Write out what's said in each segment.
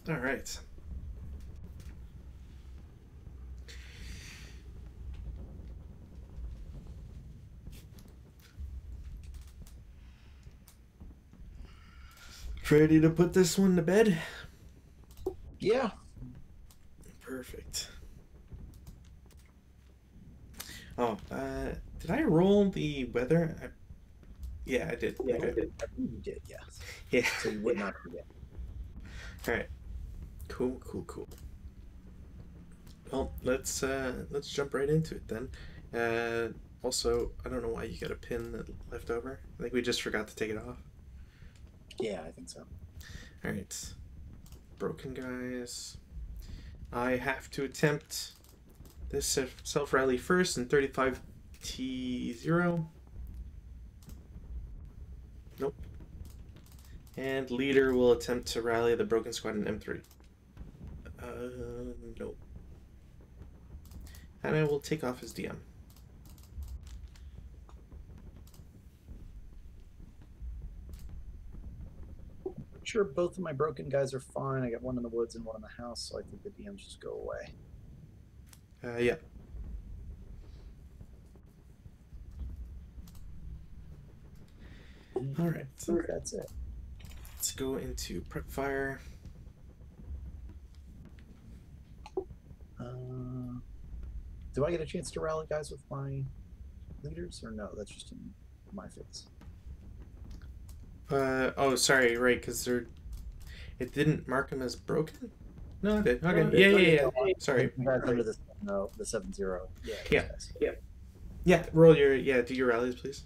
All right. Ready to put this one to bed? Yeah. Perfect. Oh, did I roll the weather? Yeah, I did. Yeah, Okay. I think you did, yes. Yeah. So you would not forget. All right. Cool, cool, cool. Well, let's jump right into it then. Also, I don't know why you got a pin that left over. I think we just forgot to take it off. Yeah, I think so. All right. Broken guys. I have to attempt this self rally first in 35T0. Nope. And leader will attempt to rally the broken squad in M3. Nope. And I will take off his DM. I'm sure both of my broken guys are fine. I got one in the woods and one in the house, so I think the DMs just go away. Yeah. All right. I think that's it. Let's go into prep fire. Do I get a chance to rally guys with my leaders, or no? That's just in my face. Oh, sorry, right, because it didn't mark him as broken? No, it did. Okay. No, Yeah. Sorry. You guys under the 7-0. Yeah. Yeah. Guys. Yeah, roll your, do your rallies, please.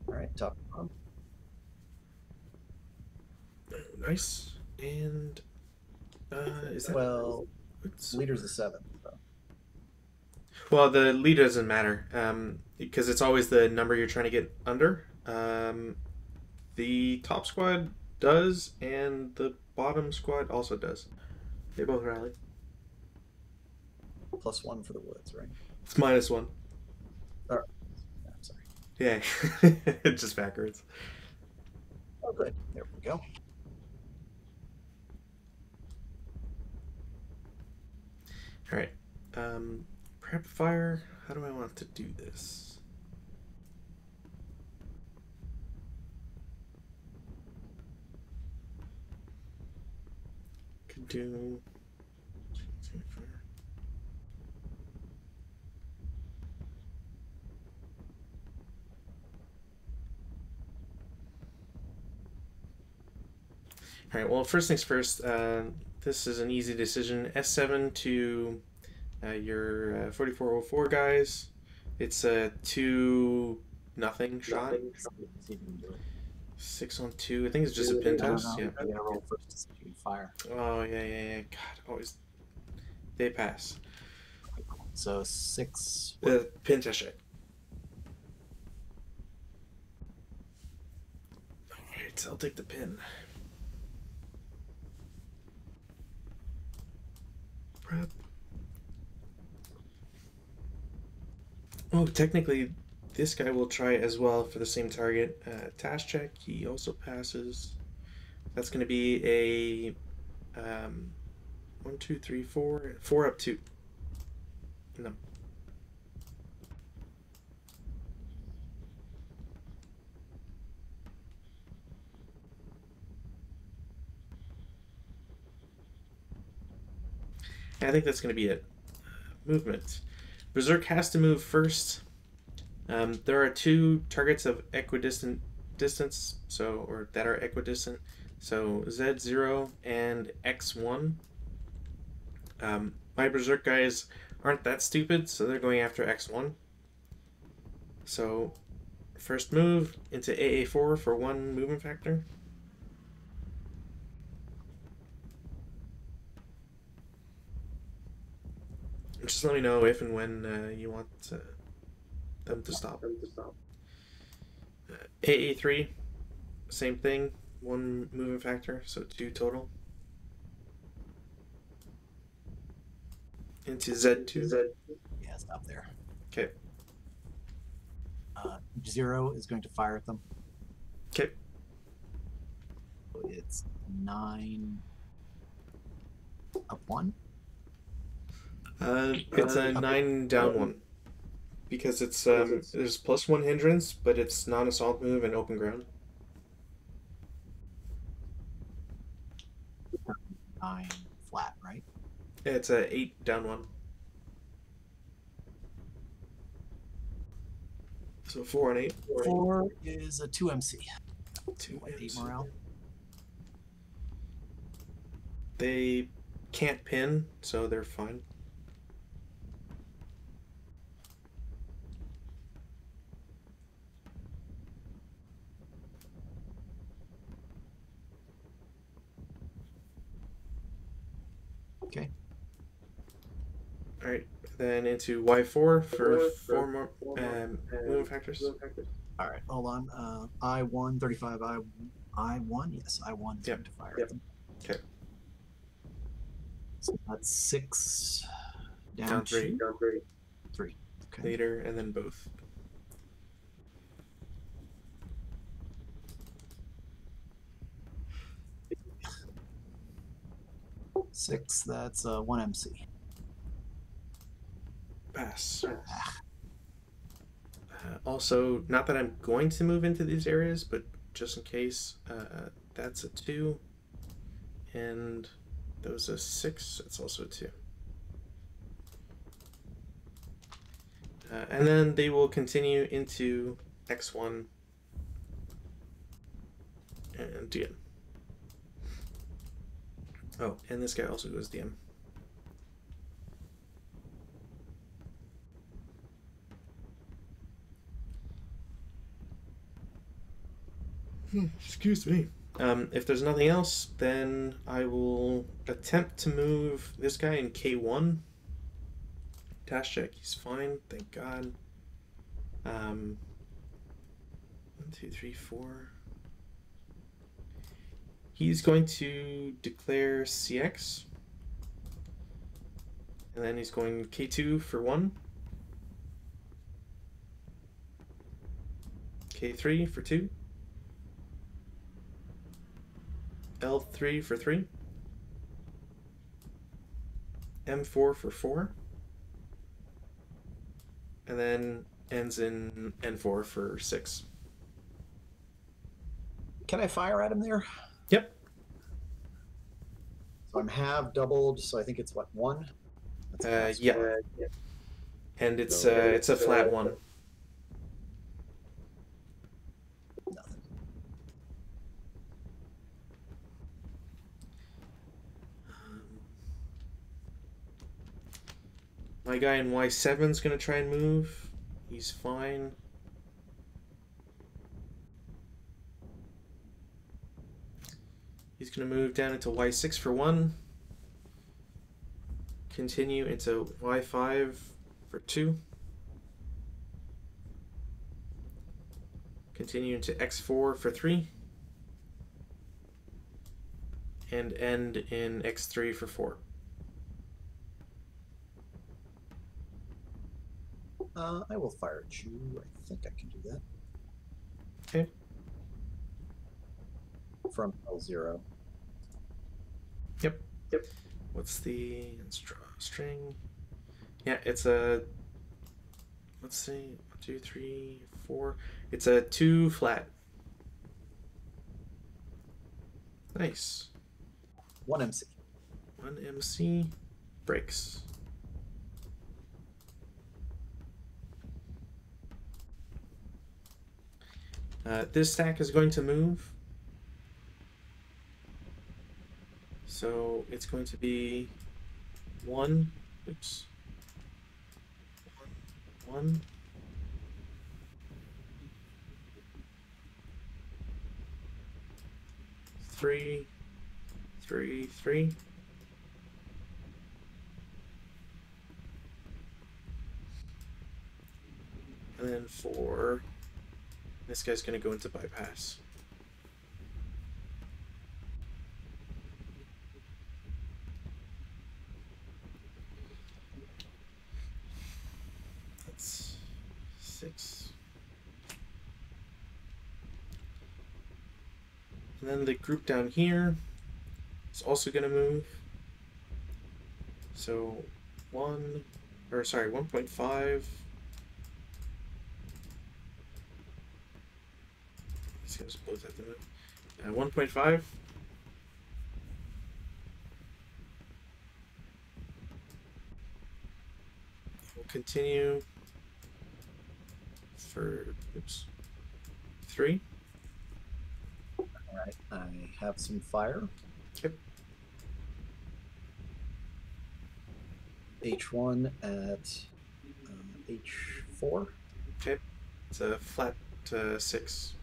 All right, top. Nice. And, is that... Well, leader's the 7th, so. Well, the lead doesn't matter, because it's always the number you're trying to get under. The top squad does, and the bottom squad also does. They both rally. +1 for the woods, right? It's -1. All right. I'm sorry. Yeah, it's just backwards. Oh, good. There we go. All right. Prep fire. How do I want to do this? Could do. All right. Well, first things first. This is an easy decision. S7 to your 4404 guys. It's a 2-0 shot. 6 on 2. I think it's just a pin toss. Yeah. I gotta roll first to see if you can fire. Oh yeah. God, always they pass. So 6. Pin test shot. All right, I'll take the pin. Prep. Oh, technically, this guy will try as well for the same target. Task check. He also passes. That's going to be a 1, 2, 3, 4. 4 up 2. No. I think that's going to be it. Movement. Berserk has to move first. There are 2 targets of equidistant distance, or that are equidistant. So Z0 and X1. My Berserk guys aren't that stupid, so they're going after X1. So first move into AA4 for 1 movement factor. Just let me know if and when you want them to stop. AA3, same thing, 1 movement factor, so 2 total. Into Z2. Yeah, stop there. Okay. 0 is going to fire at them. Okay. It's 9 Up 1? It's a 9 down 1 because it's there's +1 hindrance, but it's non-assault move and open ground. 9 flat, right? It's a 8 down 1. So 4 and 8. 4 is a 2 MC. 2 8 MC. morale. They can't pin, so they're fine. Okay. All right, then into Y4 for 4 more movement factors. All right, hold on. I1, 35, I1, yes, I1 is Yep. going to fire. Yep. Okay. So that's 6 Down 3. 3. Okay. Leader, and then both. Six, that's 1 MC. Pass. Also, not that I'm going to move into these areas, but just in case, that's a 2. And that was a 6. It's also a 2. And then they will continue into X1 and DM. Oh, and this guy also goes DM. Excuse me. If there's nothing else, then I will attempt to move this guy in K1. Task check, he's fine, thank God. 1, 2, 3, 4. He's going to declare CX. And then he's going K2 for 1. K3 for 2. L3 for 3. M4 for 4. And then ends in N4 for 6. Can I fire at him there? Yep. So I'm half doubled, so I think it's what, 1? That's Yeah. And it's a flat 1. Nothing. My guy in Y7 is going to try and move. He's fine. He's going to move down into Y6 for 1. Continue into Y5 for 2. Continue into X4 for 3. And end in X3 for 4. I will fire at you. I think I can do that. Okay. From L0. Yep. What's the string? Yeah, it's a, let's see, 1, 2, 3, 4. It's a 2 flat. Nice. 1 MC. 1 MC breaks. This stack is going to move. So it's going to be 1. Oops. 1. 3, 3, 3. And then 4. This guy's going to go into bypass. That's 6. And then the group down here is also going to move. So 1.5. These guys both have to move. 1.5. We'll continue for 3. All right, I have some fire. Yep. H1 at H4. Okay. It's a flat 6.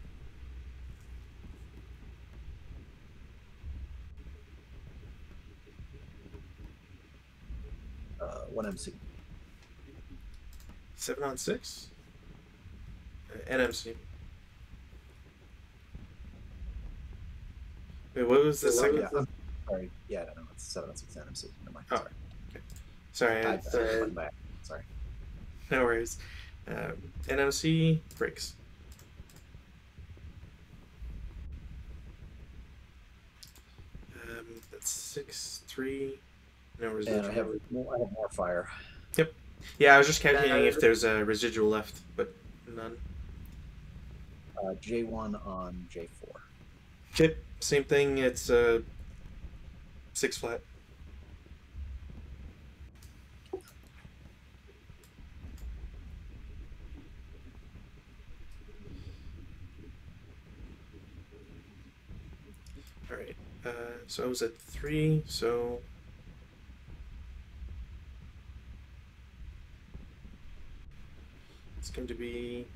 1 MC. 7 on 6. NMC. Wait, what was the second? Yeah, sorry. Yeah, I don't know. It's 7 on 6 NMC. Never mind. Oh. Sorry. Okay. Sorry. I went back. Sorry. No worries. NMC breaks. That's 6-3. No residual. And I have more fire. Yep. Yeah, I was just calculating if there's a residual left, but none. J1 on J4. Okay, same thing. It's 6 flat. All right. So I was at 3. So it's going to be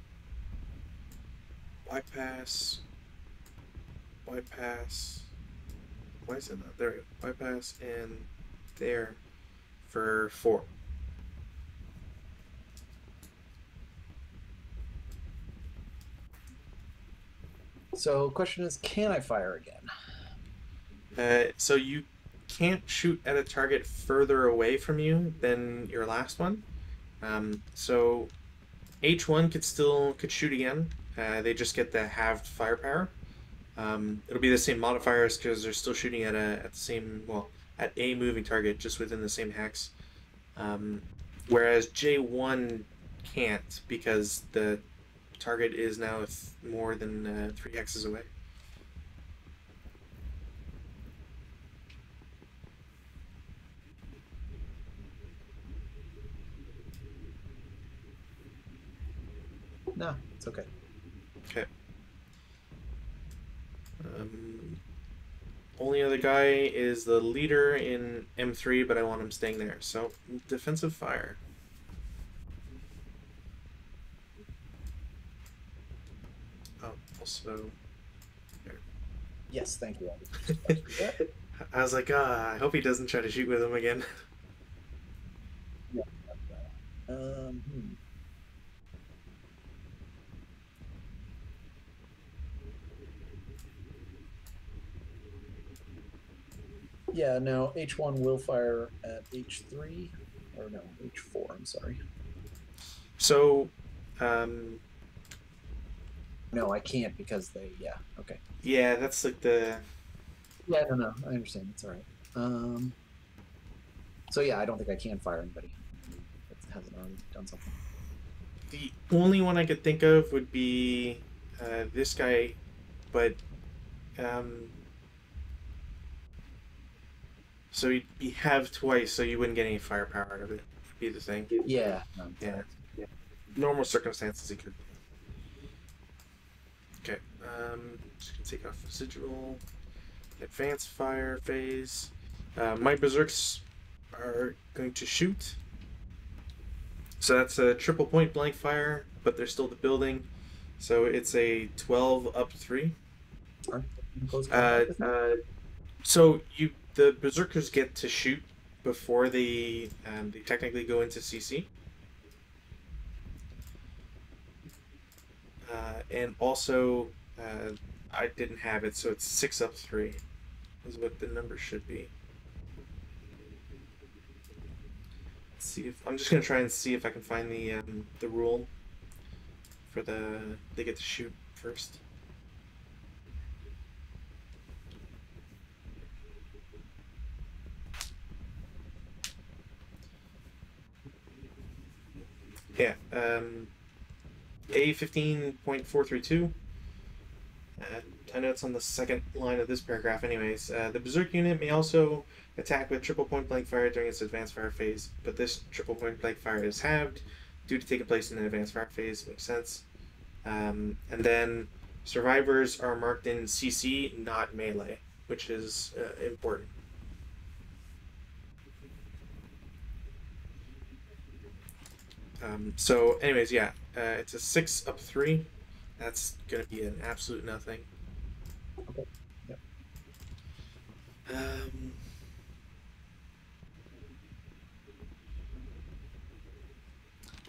Y pass. Y pass. Why is it not? There we go. Y pass and there for 4. So, question is, can I fire again? So you can't shoot at a target further away from you than your last one. So H1 could shoot again. They just get the halved firepower. It'll be the same modifiers because they're still shooting at the same, well, at a moving target just within the same hex. Whereas J1 can't because the target is now more than 3 hexes away. No, it's okay. Okay. Only other guy is the leader in M3, but I want him staying there. So, defensive fire. Oh, also... There. Yes, thank you. I was like, I hope he doesn't try to shoot with him again. Yeah. Yeah, no, H1 will fire at H3, or no, H4, I'm sorry. So, no, I can't because yeah, okay. Yeah, that's like the... Yeah, no, I understand, it's all right. So yeah, I don't think I can fire anybody that hasn't already done something. The only one I could think of would be this guy, but so you'd be halved twice, so you wouldn't get any firepower out of it. Would be the thing. Yeah. No, yeah. Normal circumstances, he could. Okay. Just gonna take off residual. Advanced fire phase. My berserks are going to shoot. So that's a triple point blank fire, but they're still the building. So it's a 12 up 3. So the berserkers get to shoot before they technically go into CC. And also, I didn't have it, so it's 6 up 3 is what the number should be. Let's see if I'm just gonna try and see if I can find the rule for they get to shoot first. Yeah. A15.432. I know it's on the second line of this paragraph, anyways. The Berserk unit may also attack with triple point blank fire during its advanced fire phase, but this triple point blank fire is halved due to taking place in an advanced fire phase. Makes sense. And then survivors are marked in CC, not melee, which is important. So, anyways, yeah, it's a 6 up 3. That's going to be an absolute nothing. Okay. Yep. Um,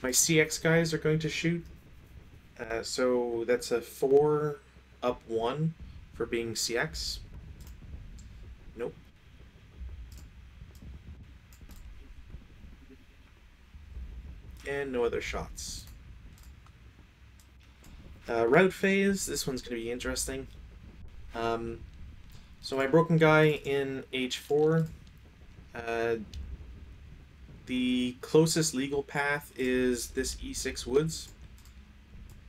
my CX guys are going to shoot. So that's a 4 up 1 for being CX. Nope. And no other shots. Route phase, this one's going to be interesting. So my broken guy in H4, the closest legal path is this E6 woods.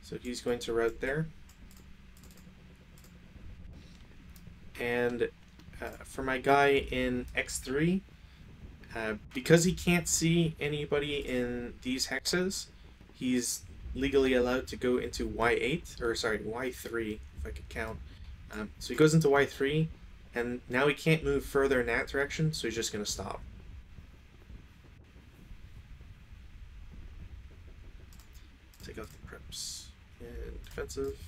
So he's going to route there. And for my guy in X3, because he can't see anybody in these hexes, he's legally allowed to go into Y8, or sorry, Y3, if I could count. So he goes into Y3, and now he can't move further in that direction, so he's just going to stop. Take out the preps. And defensive.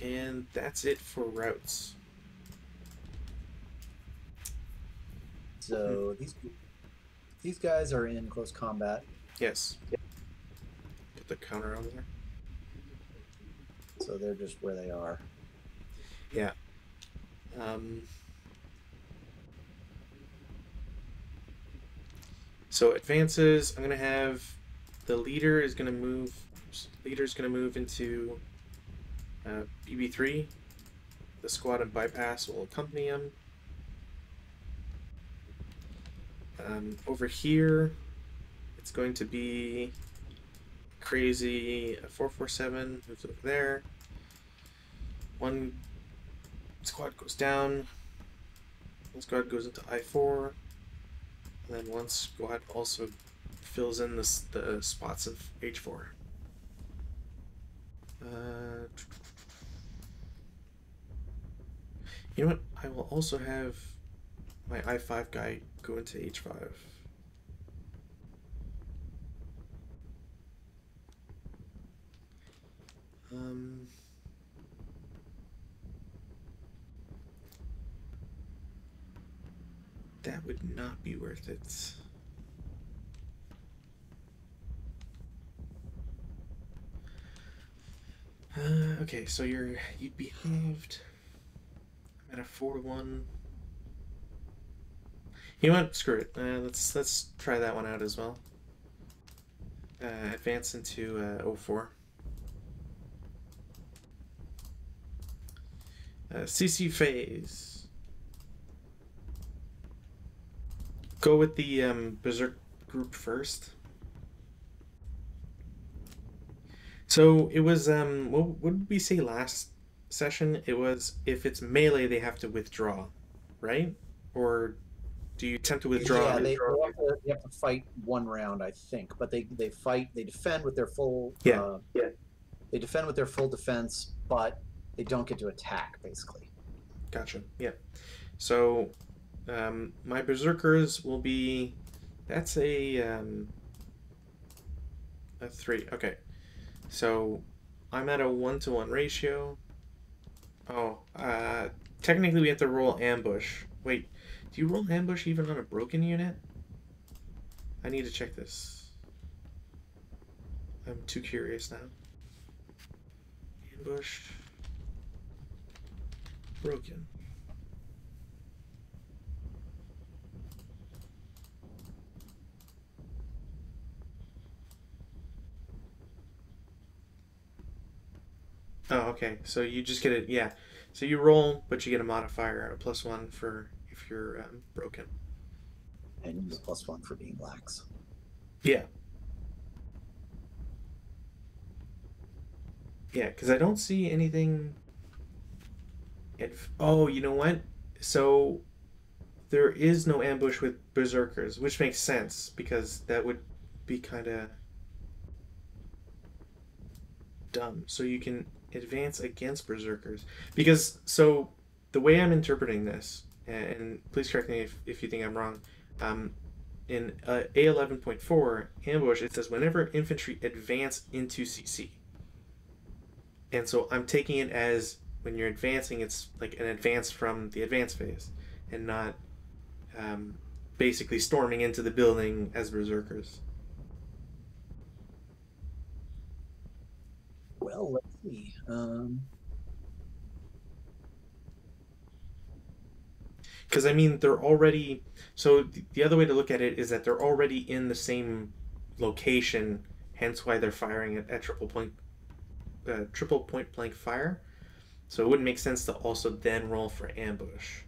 And that's it for routes. So these guys are in close combat. Yes. Put the counter on there. So they're just where they are. Yeah. So advances, I'm gonna have the leader is gonna move. Leader's gonna move into BB3. The squad and bypass will accompany him. Over here, it's going to be crazy 447 moves over there. One squad goes down. One squad goes into I4. And then one squad also fills in the spots of H4. You know what? I will also have my I5 guy go into H5. That would not be worth it. Okay, so you behaved. I'm at a 4-1. You know what? Screw it. Let's try that one out as well. Advance into 04. CC phase. Go with the Berserk group first. So it was what did we say last session? It was if it's melee they have to withdraw, right? Or do you attempt to withdraw? Yeah, they have to fight one round, I think, but they defend with their full they defend with their full defense, but they don't get to attack basically. Gotcha. Yeah. So my berserkers will be that's a 3. Okay. So I'm at a 1-to-1 ratio. Oh, technically we have to roll ambush. Wait, do you roll ambush even on a broken unit? I need to check this. I'm too curious now. Ambush. Broken. Oh, okay. So you just get it. Yeah. So you roll, but you get a modifier, a +1 for if you're broken. And use +1 for being lax. Yeah. Yeah, because I don't see anything. Oh, you know what? So there is no ambush with berserkers, which makes sense because that would be kind of dumb. So you can advance against berserkers because so the way I'm interpreting this, and please correct me if you think I'm wrong. Um, in A11.4 ambush, it says whenever infantry advance into CC, and so I'm taking it as when you're advancing, it's like an advance from the advance phase, and not um, basically storming into the building as berserkers. Well, let's see. Because I mean, they're already. So the other way to look at it is that they're already in the same location, hence why they're firing at triple point blank fire. So it wouldn't make sense to also then roll for ambush.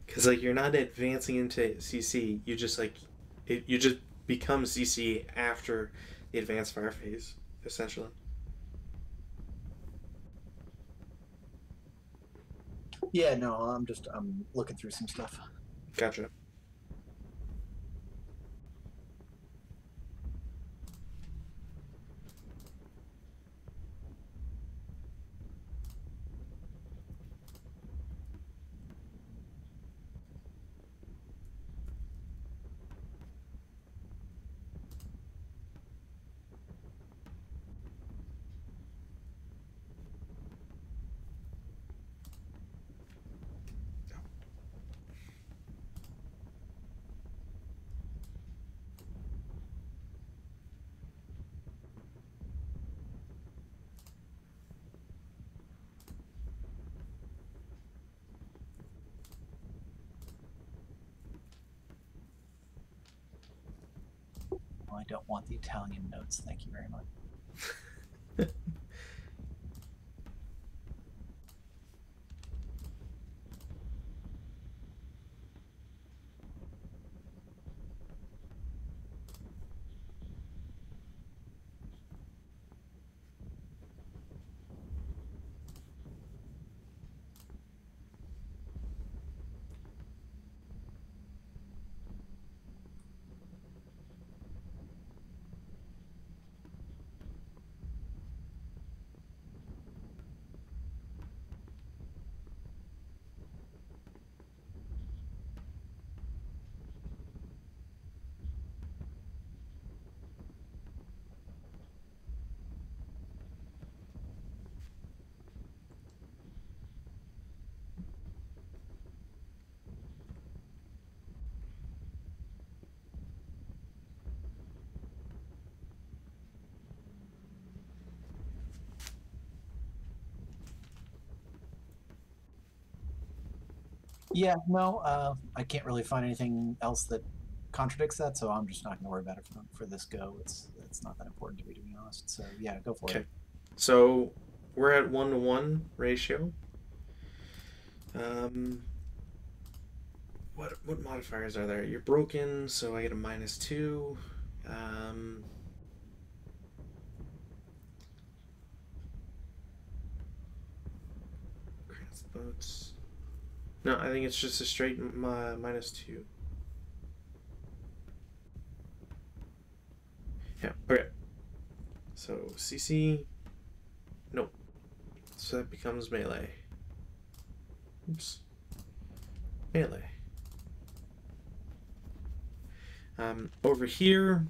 Because like you're not advancing into CC, you just become CC after the advanced fire phase, essentially. Yeah, no, I'm looking through some stuff. Gotcha. Well, I don't want the Italian notes. Thank you very much. Yeah, no, I can't really find anything else that contradicts that, so I'm just not going to worry about it for this go. It's not that important to be honest. So yeah, go for it. Okay. So we're at 1 to 1 ratio. Um, what modifiers are there? You're broken, so I get a -2. Um, boats. No, I think it's just a straight -2. Yeah. Okay. So CC. Nope. So that becomes melee. Oops. Melee. Over here,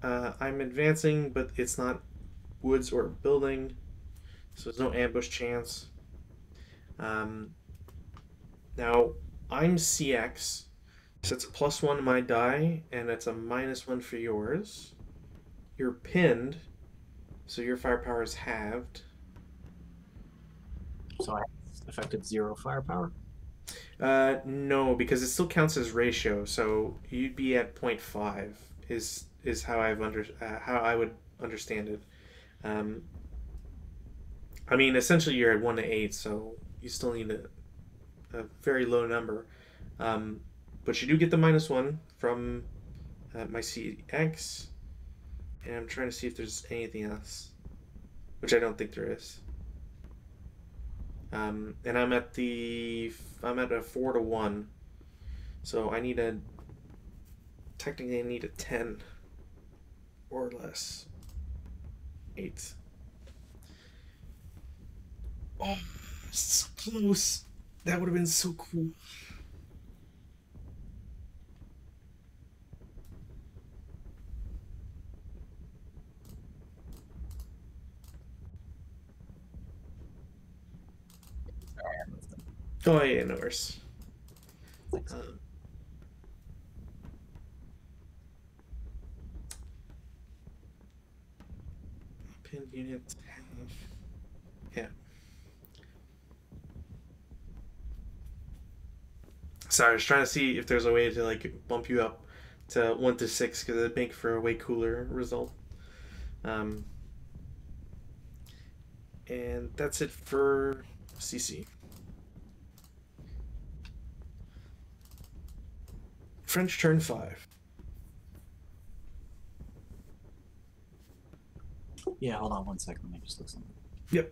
I'm advancing, but it's not woods or building, so there's no ambush chance. Um, Now, I'm CX, So it's a +1 to my die, and it's a -1 for yours. You're pinned, so your firepower is halved. So I have effective 0 firepower. No, because it still counts as ratio, so you'd be at 0.5 is how I would understand it. Um, I mean, essentially you're at 1 to 8, so you still need a very low number. Um, but you do get the -1 from my CX, and I'm trying to see if there's anything else, which I don't think there is. And I'm at a 4 to 1, so technically I need a 10 or less. 8. Oh, so close. That would have been so cool. Sorry, I moved them. Oh yeah, no worries. Thanks. Um, Pinned units have, yeah. Sorry, I was trying to see if there's a way to like bump you up to 1 to 6 because it'd make for a way cooler result. Um, and that's it for CC. French turn 5. Yeah, hold on 1 second. Let me just look something. Yep.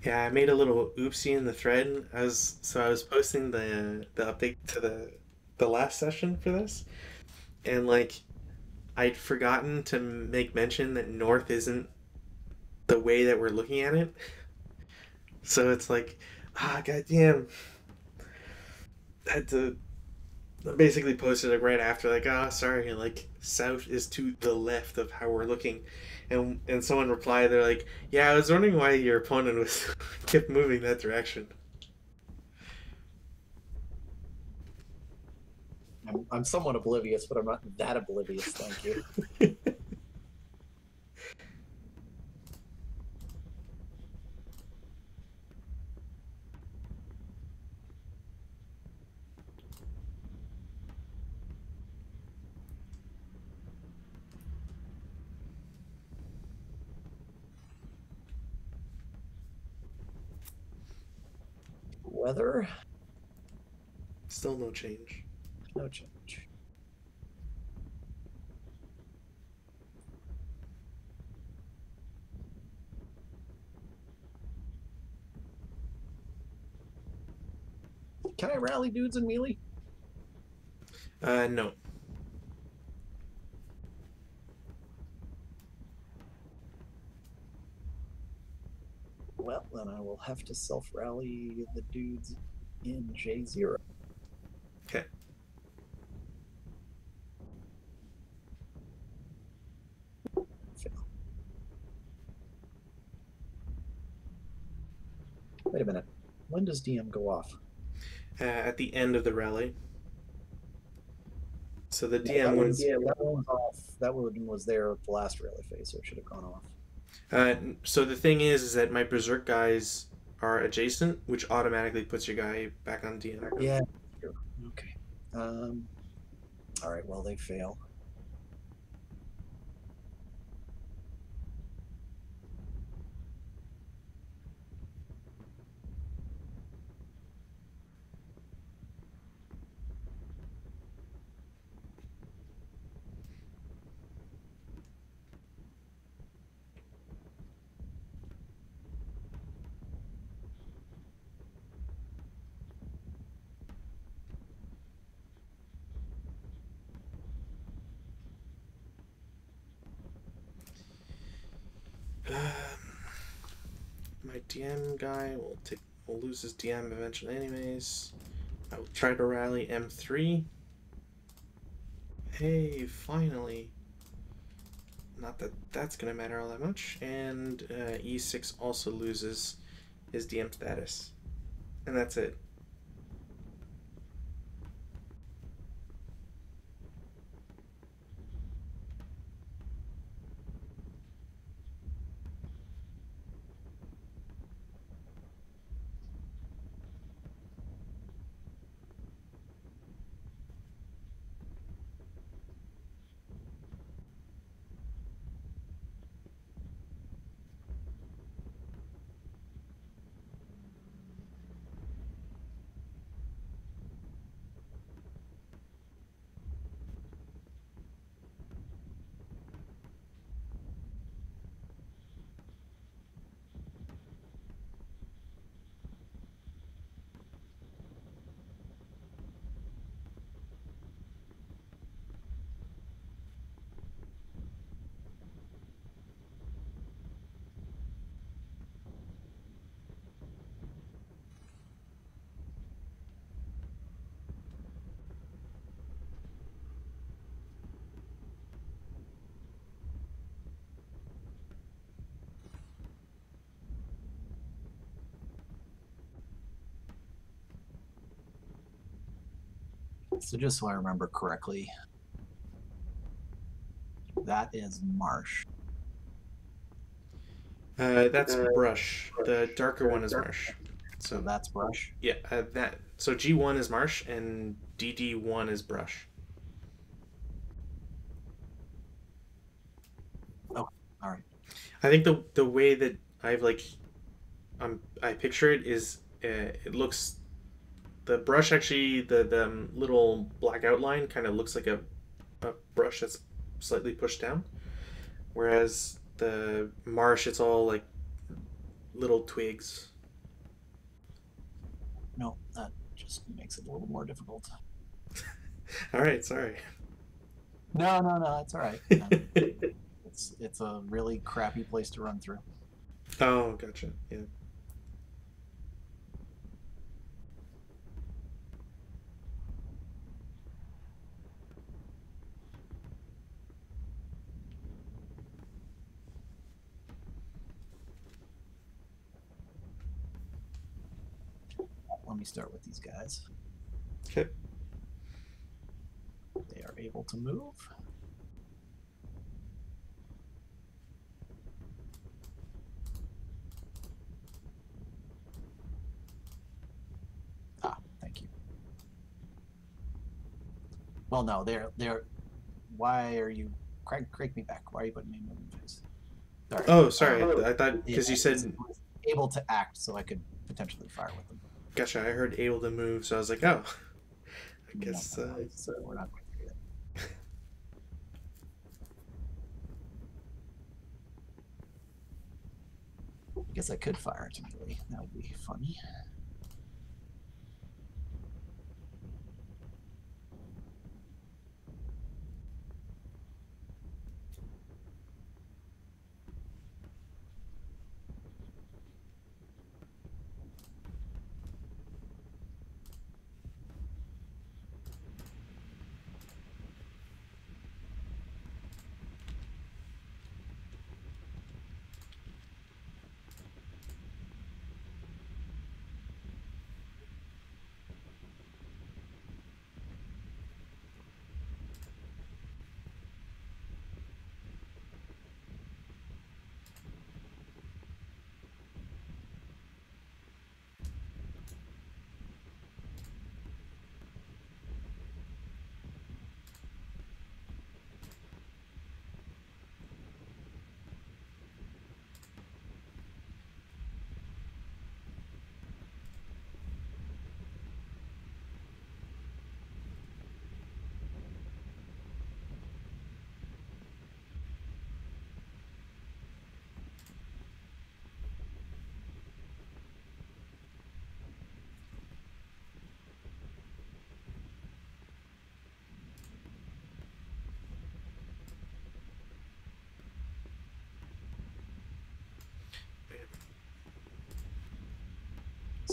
Yeah, I made a little oopsie in the thread. I was posting the update to the last session for this, and like I'd forgotten to make mention that north isn't the way that we're looking at it. So it's like, goddamn, I had to I basically posted it right after, like, sorry, like south is to the left of how we're looking, and someone replied, they're like, yeah, I was wondering why your opponent was kept moving that direction. I'm somewhat oblivious, but I'm not that oblivious. Thank you. Weather, Still no change. no change. Can I rally dudes in melee? No. Well, then I will have to self rally the dudes in J0. Okay. Fail. Wait a minute. When does DM go off? At the end of the rally. So the Yeah, DM wouldn't. that one was off. That one was there the last rally phase, so it should have gone off. So the thing is that my berserk guys are adjacent, which automatically puts your guy back on DM. Yeah. Sure. Okay. All right. Well, they fail. my DM guy will lose his DM eventually anyways. I will try to rally M3. Hey, finally. Not that that's going to matter all that much. And E6 also loses his DM status. And that's it. So just so I remember correctly, that is marsh. That's brush. The darker one is marsh. So that's brush. Yeah, that. So G1 is marsh and DD1 is brush. Oh, all right. I think the way that I've I picture it is it looks the brush actually the little black outline kind of looks like a brush that's slightly pushed down, whereas the marsh it's all like little twigs. No, that just makes it a little more difficult. All right, sorry. No, it's all right. It's a really crappy place to run through. Oh, gotcha. Yeah. Let me start with these guys. Okay. They are able to move. Ah, thank you. Well, no, they're. Why are you? Crank me back. Why are you putting me in moving phase? Sorry. Oh, sorry. I thought because you said able to act, so I could potentially fire with them. Gotcha. I heard able to move, so I was like, oh, I guess. No, we're not going through that. I guess I could fire it immediately. That would be funny.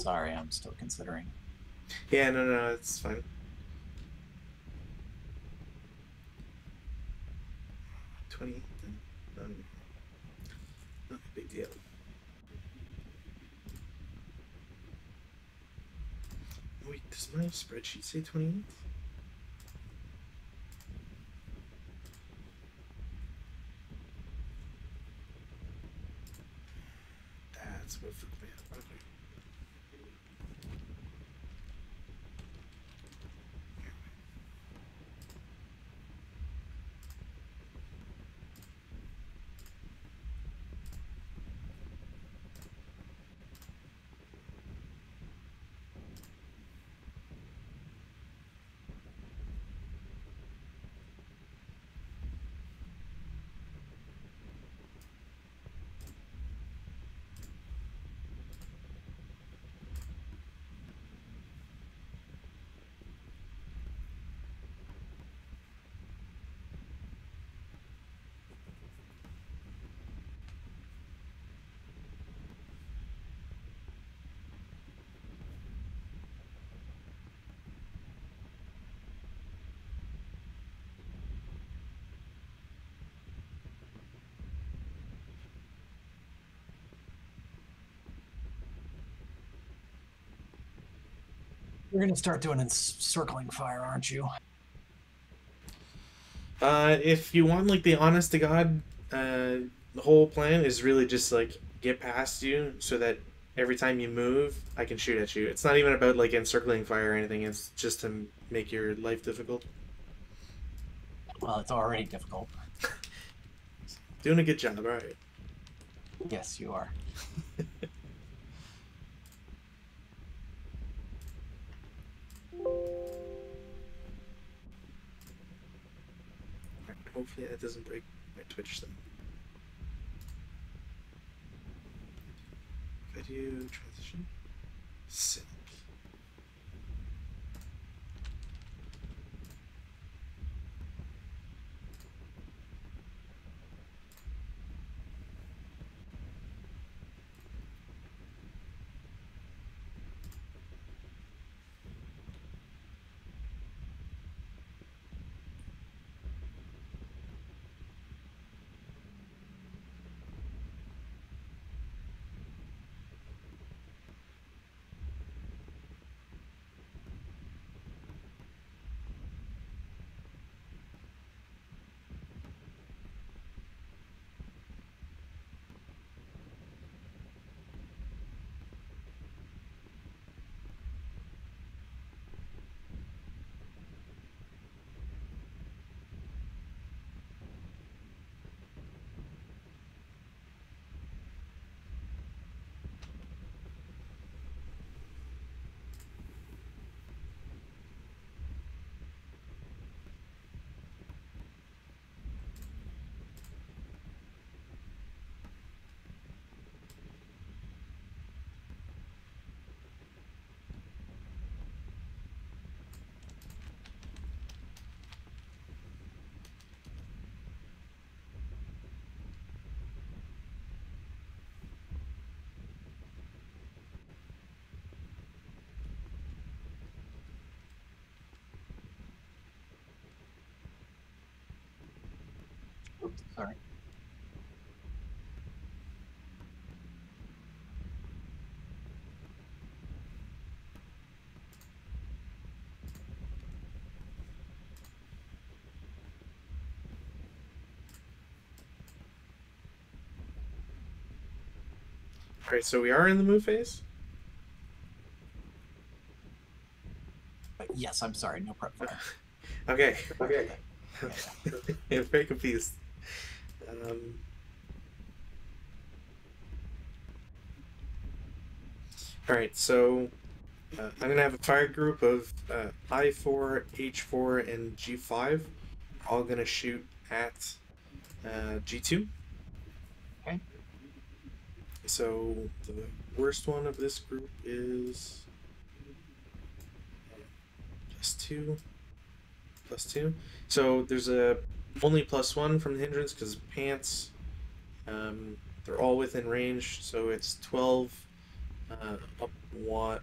Sorry, I'm still considering. Yeah, no, it's fine. $28. Not a big deal. Wait, does my spreadsheet say 28? That's what fucked me up. Okay. You're gonna start doing encircling fire, aren't you? If you want like the honest to god, the whole plan is really just like get past you so that every time you move, I can shoot at you. It's not even about like encircling fire or anything. It's just to make your life difficult. Well, it's already difficult. Doing a good job, all right. Yes, you are. Hopefully that doesn't break my Twitch thing. If I do transition, sick. Oops, sorry. All right, so we are in the move phase. Yes, I'm sorry. No prep fire. Okay. Okay. I'm very confused. Um, all right, so I'm gonna have a fire group of I4, H4, and G5. All gonna shoot at G2. Okay. So the worst one of this group is +2, +2. So there's a only +1 from the hindrance because pants. They're all within range, so it's 12 Up one,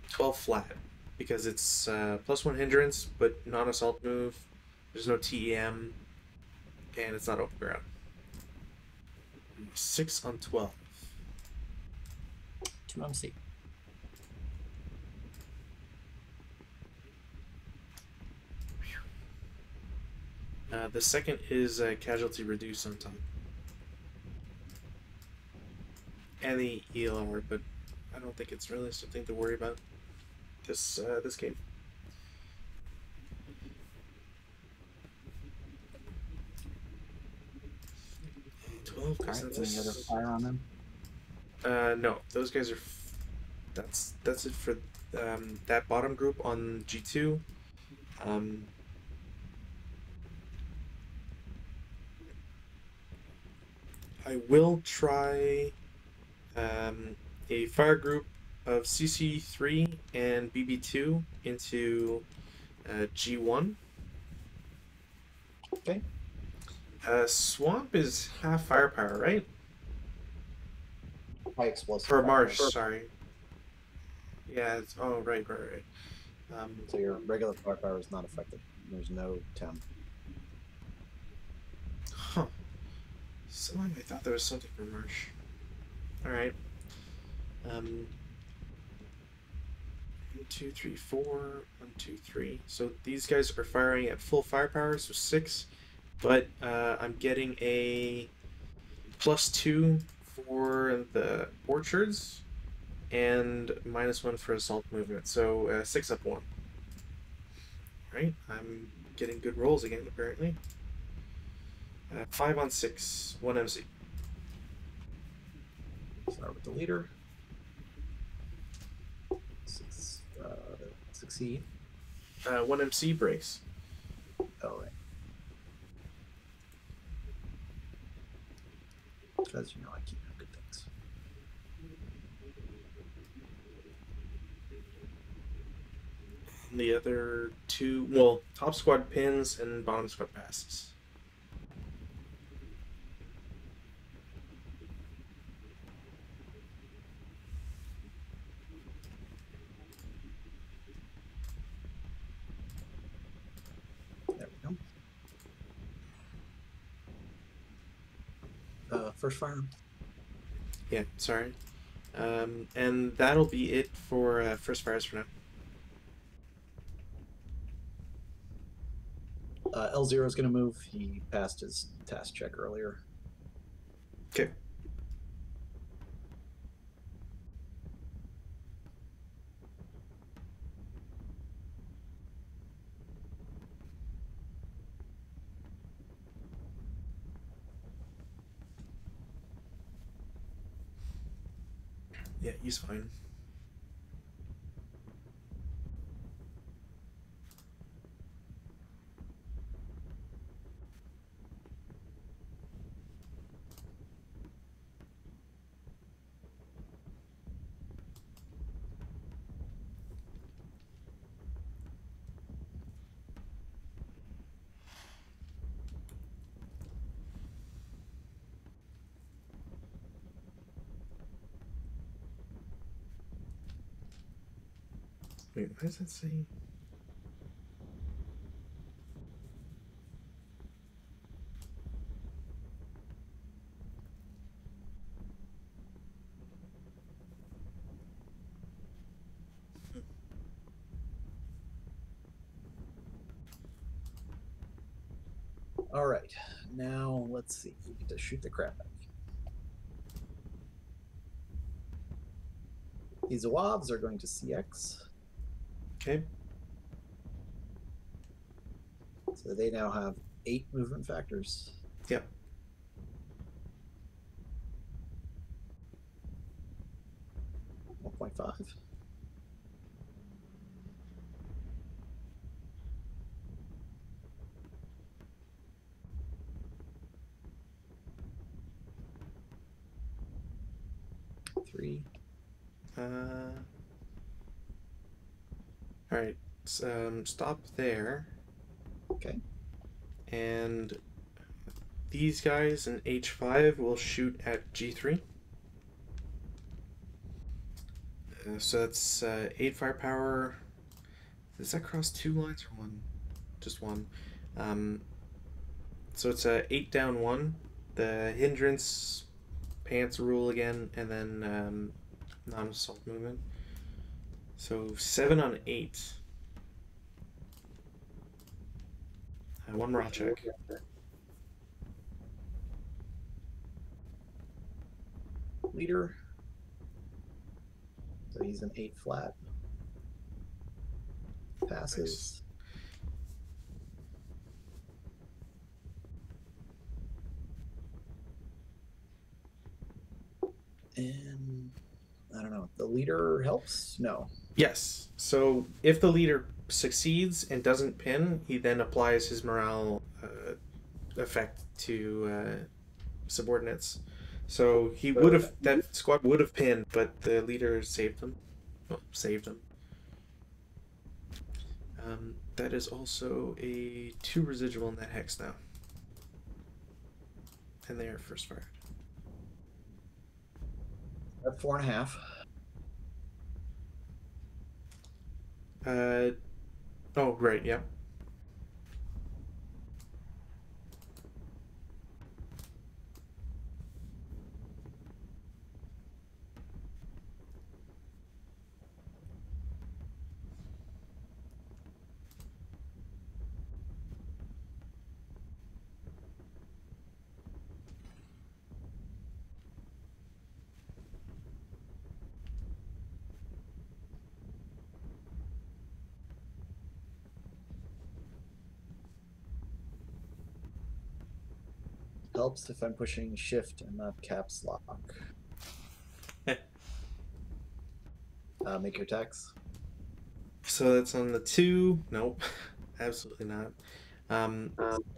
12 flat because it's +1 hindrance, but non-assault move. There's no TEM, and it's not open ground. 6 on 12. 2 MC. The second is casualty reduce on top. And the ELR, but I don't think it's really something to worry about this game. 12 Any other fire on them? No, those guys are. That's it for that bottom group on G2. I will try a fire group of CC3 and BB2 into G1. Okay. Swamp is half firepower, right? High explosive. Or Marsh, sorry. Yeah, it's, oh, right. So your regular firepower is not affected. There's no temp. Huh. Somehow I thought there was something for Marsh. Alright. 1, 2, 3, 4. 1, 2, 3. So these guys are firing at full firepower, so 6. But I'm getting a +2 for the orchards and -1 for assault movement. So 6 up 1. Right? I'm getting good rolls again, apparently. 5 on 6. 1 MC. Start with the leader. Succeed. 1 MC breaks. Oh, right. Because you know I keep good things. And the other 2, well, top squad pins and bottom squad passes. There we go. First fire. Yeah, sorry. And that'll be it for first fires for now. L0 is going to move. He passed his task check earlier. Okay. Yeah, he's fine. Wait, why does that say? All right. Now let's see. We get to shoot the crap out of me. These Zawabs are going to CX. Okay. So they now have 8 movement factors. Yep. $1.5. $3. All right. Stop there. Okay. And these guys in H5 will shoot at G3. So that's 8 firepower. Does that cross 2 lines or one? Just one. Um, so it's a 8 down 1. The hindrance pants rule again, and then non-assault movement. So 7 on 8. One raw check. Leader. So he's an 8 flat. Passes. Nice. And I don't know. The leader helps? No. Yes. So if the leader succeeds and doesn't pin, he then applies his morale effect to subordinates. So he would have, that squad would have pinned, but the leader saved them. Well, saved them. That is also a 2 residual in that hex now. And they are first fired. At 4.5. Oh, right, yeah. Helps if I'm pushing shift and not caps lock. Make your attacks. So that's on the 2. Nope, absolutely not.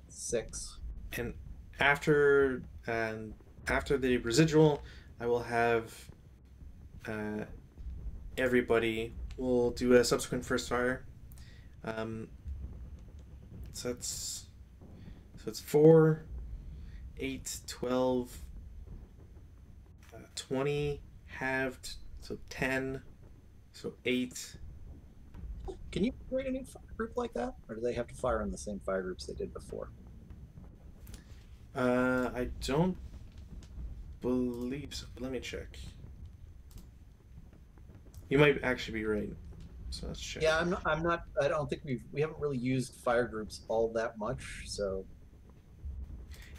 6. And after the residual, I will have everybody will do a subsequent first fire. So it's 4, 8, 12, 20 halved, so 10, so 8. Can you create a new fire group like that, or do they have to fire in the same fire groups they did before? I don't believe so. Let me check. You might actually be right. So let's check. Yeah, I'm not. I don't think we haven't really used fire groups all that much. So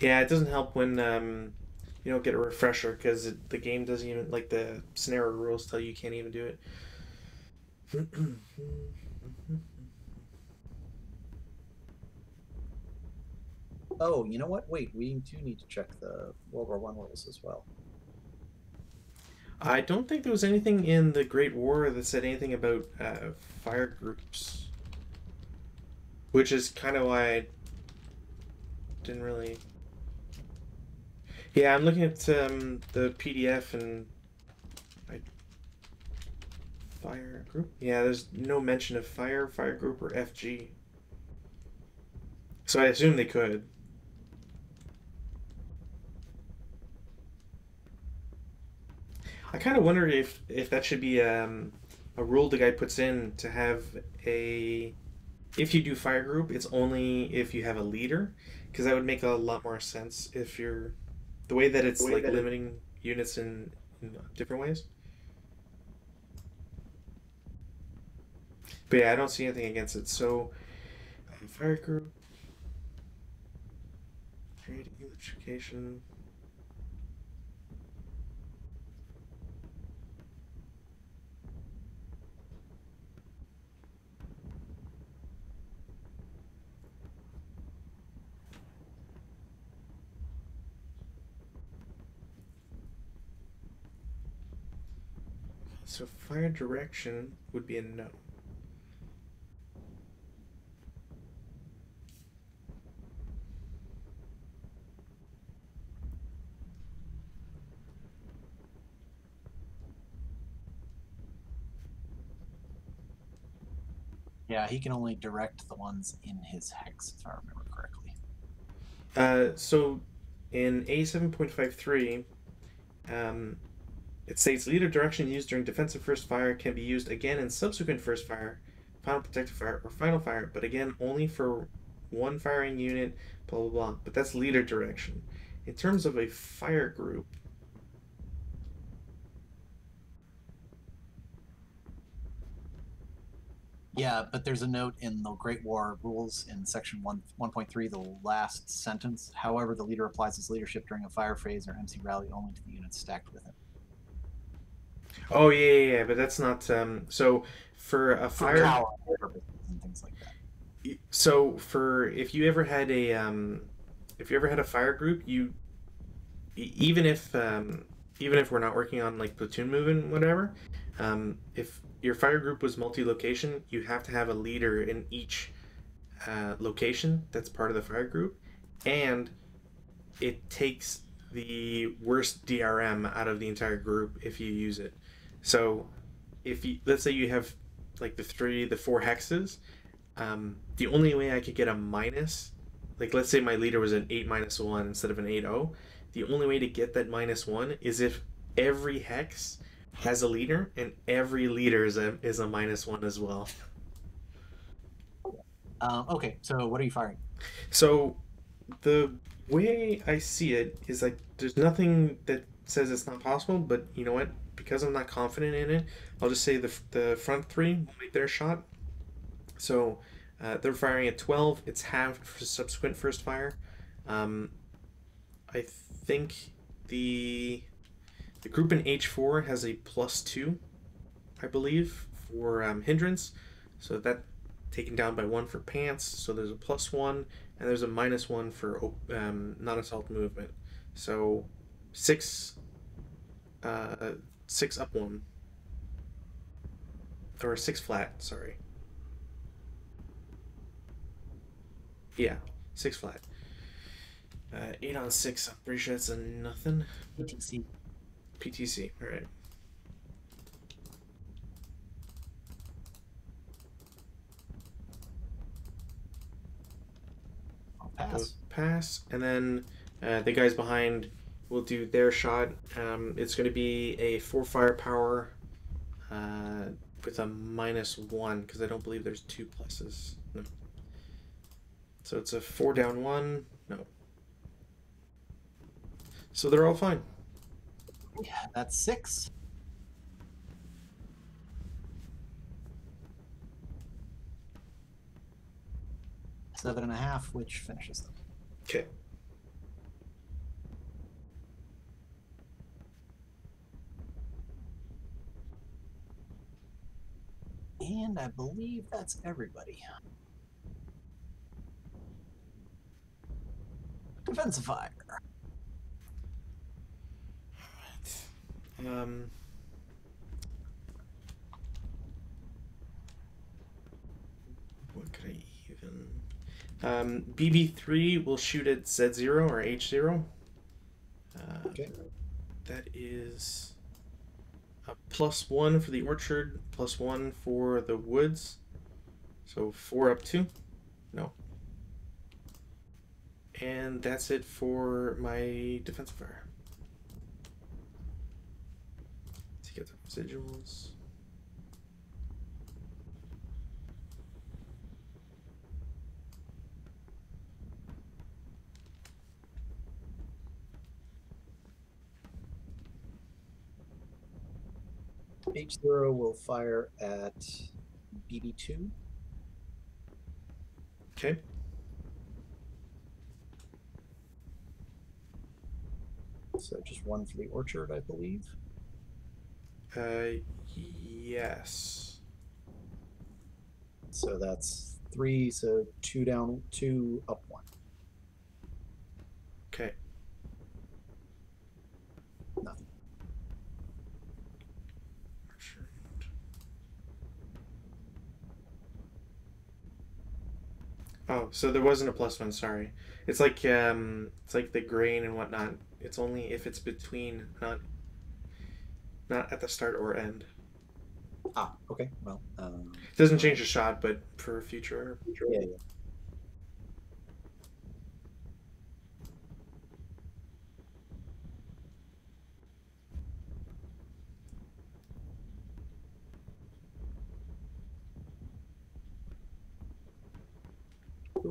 Yeah, it doesn't help when you don't get a refresher because the game doesn't even, like, the scenario rules tell you can't even do it. oh, you know what? Wait, we do need to check the World War I rules as well. I don't think there was anything in the Great War that said anything about fire groups, which is kind of why I didn't really. Yeah, I'm looking at the PDF and fire group. Yeah, there's no mention of fire group, or FG. So I assume they could. I kind of wonder if that should be a rule the guy puts in to have a. If you do fire group, it's only if you have a leader, because that would make a lot more sense if you're the way that it's like limiting units in different ways. But yeah, I don't see anything against it. So fire group, create electrification. So fire direction would be a no. Yeah, he can only direct the ones in his hex, if I remember correctly. So in A7.53, it states leader direction used during defensive first fire can be used again in subsequent first fire, final protective fire, or final fire, but again only for one firing unit, blah blah blah. But that's leader direction. In terms of a fire group, Yeah, but there's a note in the Great War rules in section 1.3, the last sentence. However, the leader applies his leadership during a fire phase or MC rally only to the units stacked with him. oh yeah, but that's not. So for a For fire, power purposes and things like that. so for if you ever had a fire group, you even if we're not working on like platoon movement, whatever, if your fire group was multi-location, you have to have a leader in each location that's part of the fire group, and it takes the worst DRM out of the entire group if you use it. So if you, let's say you have like the four hexes, the only way I could get a minus, like let's say my leader was an 8-1 instead of an 8-0, the only way to get that -1 is if every hex has a leader and every leader is a -1 as well. Okay, so what are you firing? So the way I see it is like there's nothing that says it's not possible, but you know what? Because I'm not confident in it, I'll just say the front three will make their shot. So they're firing at 12. It's halved for subsequent first fire. Um, I think the group in H4 has a +2, I believe, for hindrance. So that taken down by 1 for pants. So there's a +1, and there's a -1 for non-assault movement. So 6, 6 up 1, or 6 flat. Sorry. Yeah, 6 flat. 8 on 6. I'm pretty sure that's a nothing. PTC. PTC. All right. I'll pass. Pass, and then the guys behind will do their shot. It's going to be a 4 firepower with a -1 because I don't believe there's 2 pluses. No. So it's a 4 down 1. No. So they're all fine. Yeah, that's 6. Seven and a half, which finishes them. Okay. And I believe that's everybody. Defensive fire. What could I even? BB3 will shoot at Z0 or H0. Okay. That is a +1 for the orchard, +1 for the woods. So 4 up 2. No. And that's it for my defensive fire. Let's get the residuals. H0 will fire at BB2. Okay. So just 1 for the orchard, I believe. Yes. So that's 3. So 2 down, 2 up 1. Okay. Nothing. Oh, so there wasn't a +1. Sorry. It's like the grain and whatnot. It's only if it's between, not at the start or end. Ah, okay. Well, it doesn't change the shot, but for future. Yeah.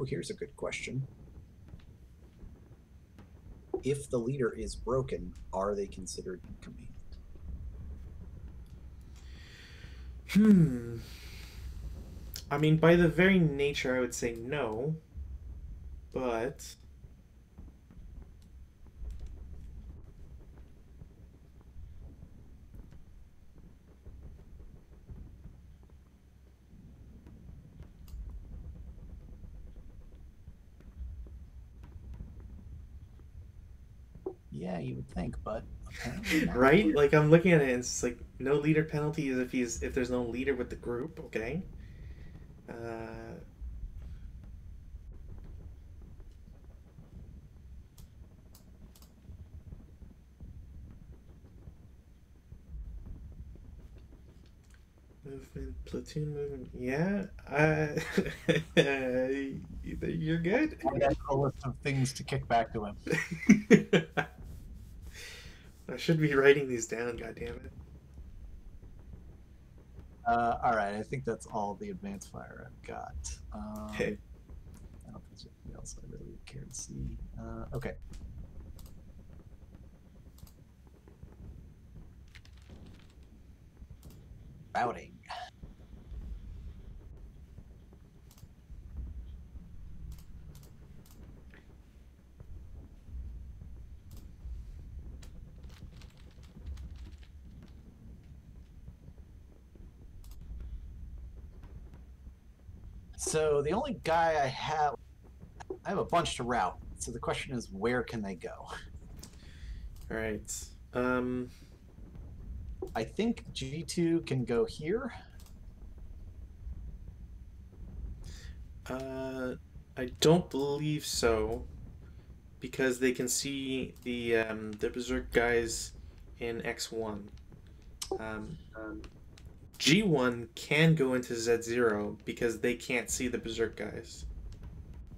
Oh, here's a good question. If the leader is broken, are they considered in command? I mean, by the very nature, I would say no, but Yeah, you would think, but apparently not. right? Like I'm looking at it, and it's like no leader penalty is if there's no leader with the group. Okay. Uh, Movement, platoon movement. Yeah, you're good. I have a list of things to kick back to him. I should be writing these down. God damn it. All right, I think that's all the advanced fire I've got. Okay. I don't think there's anything else I really care to see. Okay. Routing. So the only guy I have a bunch to route. So the question is, where can they go? All right. I think G2 can go here. I don't believe so, because they can see the berserk guys in X1. Um, G1 can go into Z0 because they can't see the berserk guys,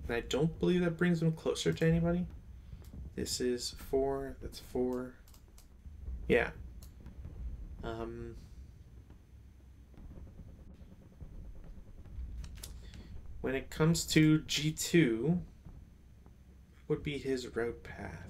and I don't believe that brings them closer to anybody. This is 4. That's 4. Yeah. When it comes to G2, what would be his route path?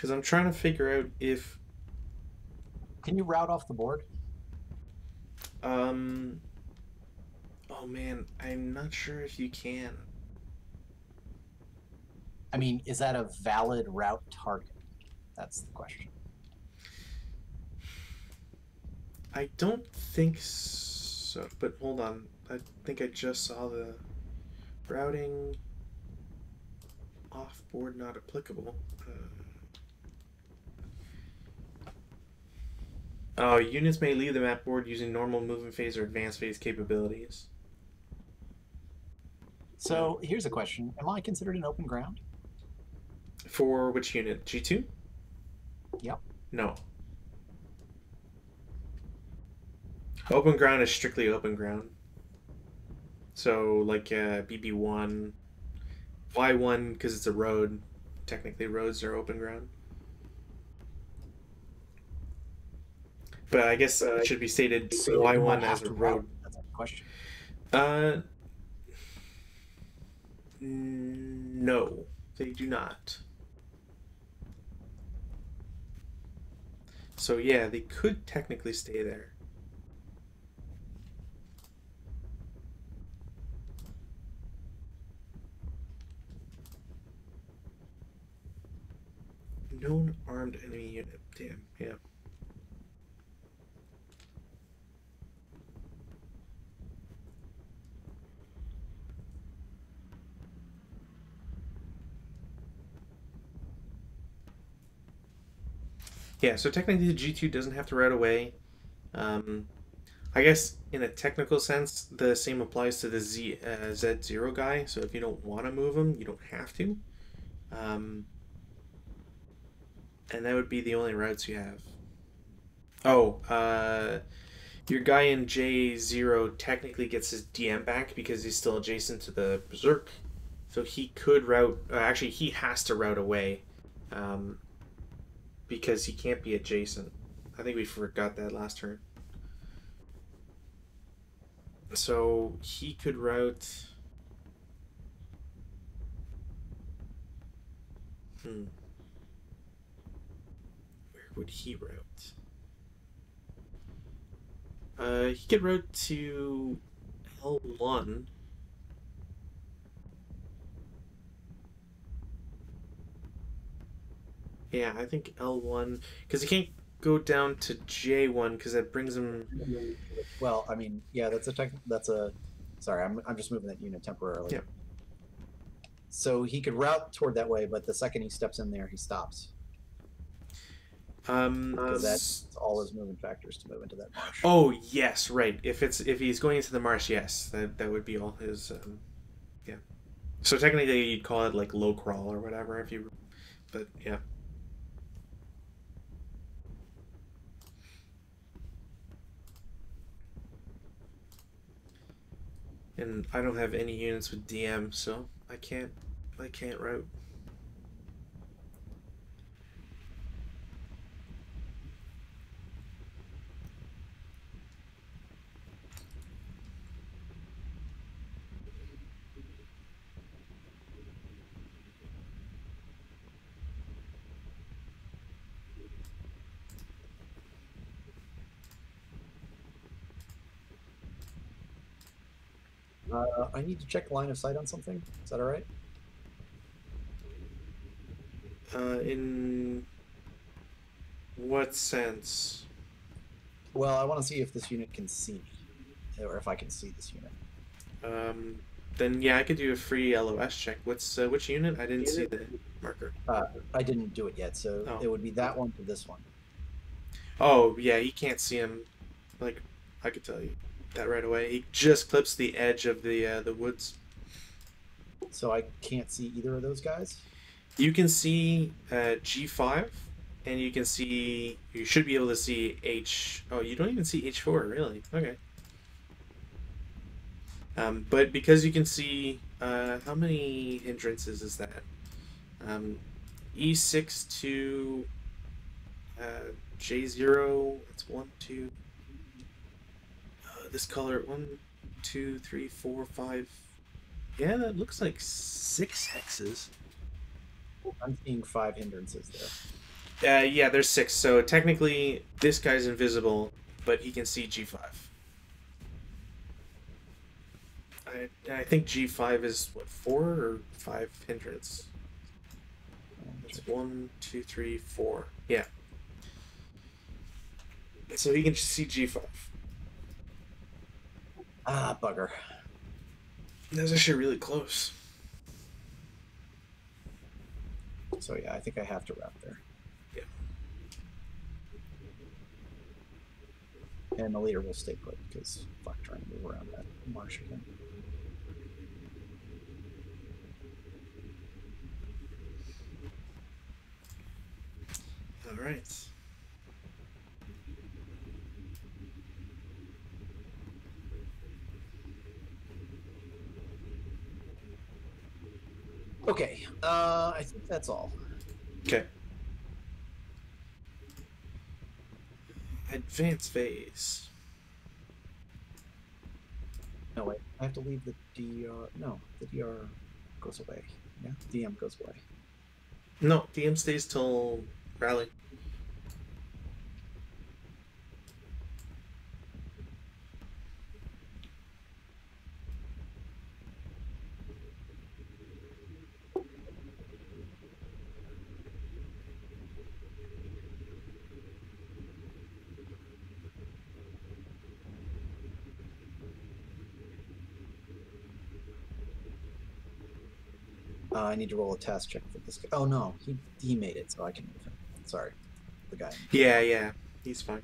Because I'm trying to figure out if Can you route off the board? oh man, I'm not sure if you can. I mean, is that a valid route target? That's the question. I don't think so, but hold on. I think I just saw the routing off board not applicable. Oh, units may leave the map board using normal movement phase or advanced phase capabilities. So here's a question. Am I considered an open ground? For which unit? G2? Yep. No. Open ground is strictly open ground. So, like BB1, Y1, because it's a road. Technically, roads are open ground. But I guess it should be stated So Y1 as a road. That's a question. Uh, no, they do not. So yeah, they could technically stay there. Known armed enemy unit. Damn, yeah. Yeah, so technically the G2 doesn't have to route away. I guess in a technical sense, the same applies to the Z0 guy. So if you don't want to move him, you don't have to. And that would be the only routes you have. Oh, Your guy in J0 technically gets his DM back because he's still adjacent to the Berserk. So he could route. Actually, he has to route away um, because he can't be adjacent. I think we forgot that last turn. So he could route. Hmm. Where would he route? He could route to L1. Yeah, I think L1 because he can't go down to J1 because that brings him. Well, I mean, yeah, that's a. Sorry, I'm just moving that unit temporarily. Yeah. So he could route toward that way, but the second he steps in there, he stops because that's all his moving factors to move into that marsh. Oh yes, right. If he's going into the marsh, yes, that would be all his. Yeah. So technically, you'd call it like low crawl or whatever if you. But yeah. And I don't have any units with DM, so I can't. I can't route. I need to check line of sight on something. Is that all right? In what sense? Well, I want to see if this unit can see me, or if I can see this unit. Um, then yeah, I could do a free LOS check. What's which unit? I didn't see the marker. I didn't do it yet, so Oh. it would be that one to this one. Oh yeah, he can't see him. Like I could tell you that right away. He just clips the edge of the woods. So I can't see either of those guys. You can see G5, and you can see. You should be able to see H. Oh, you don't even see H4, really? Okay. But because you can see, how many hindrances is that? E6 to J0. That's one, two. This color, one, two, three, four, five. Yeah, that looks like 6 hexes. I'm seeing 5 hindrances there. Yeah, there's 6. So technically, this guy's invisible, but he can see G5. I think G5 is what, 4 or 5 hindrance. It's 1, 2, 3, 4. Yeah. So he can see G5. Ah, bugger. That's actually really close. So yeah, I think I have to route there. Yeah. And the leader will stay put because fuck trying to move around that marsh again. All right. Okay, I think that's all. Okay. Advance phase. No, wait, I have to leave the DR. No, the DR goes away. Yeah, DM goes away. No, DM stays till rally. I need to roll a task check for this guy. Oh no, he made it, so I can move him. Sorry, the guy. Yeah, he's fine.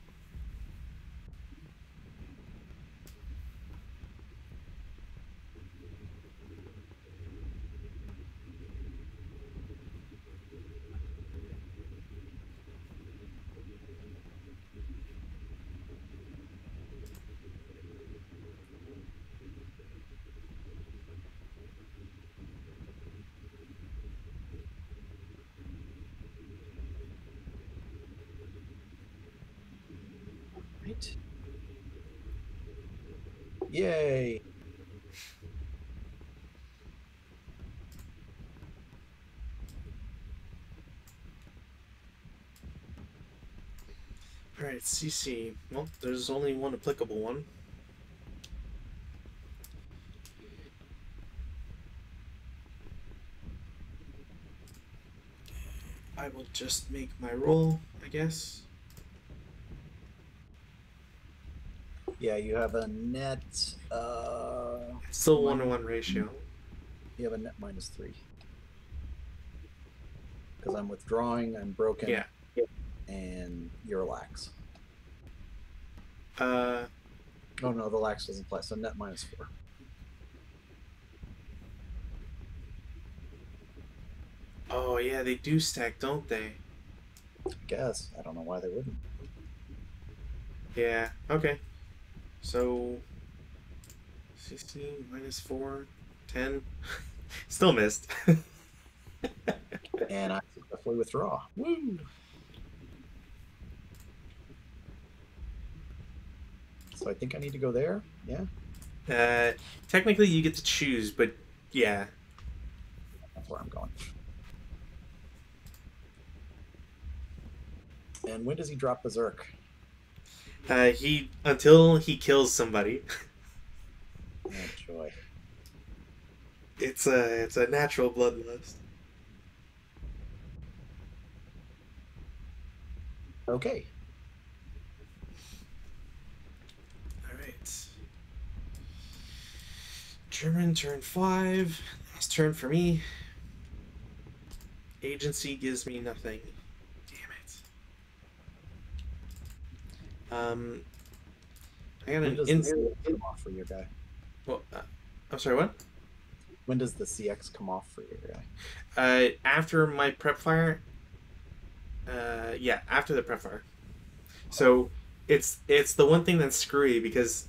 Right. Yay. Alright, CC. Well, there's only one applicable one. I will just make my roll, I guess. Yeah, you have a net. It's still 1-to-1 ratio. You have a net -3. Because I'm withdrawing, I'm broken. Yeah. And you're lax. Uh. Oh no, the lax doesn't play, so net -4. Oh yeah, they do stack, don't they? I guess. I don't know why they wouldn't. Yeah. Okay. So. CC -4, 10. Still missed. And I successfully withdraw. Woo! So I think I need to go there. Yeah. Technically, you get to choose, but yeah. That's where I'm going. And when does he drop Berserk? Until he kills somebody. Oh joy. It's a natural bloodlust. Okay. Alright. German turn 5. Last turn for me. Agency gives me nothing. Damn it. I got an CX come off for your guy? Well, I'm sorry, what? When does the CX come off for your guy? After my prep fire. Yeah, after the prep fire. So it's the one thing that's screwy because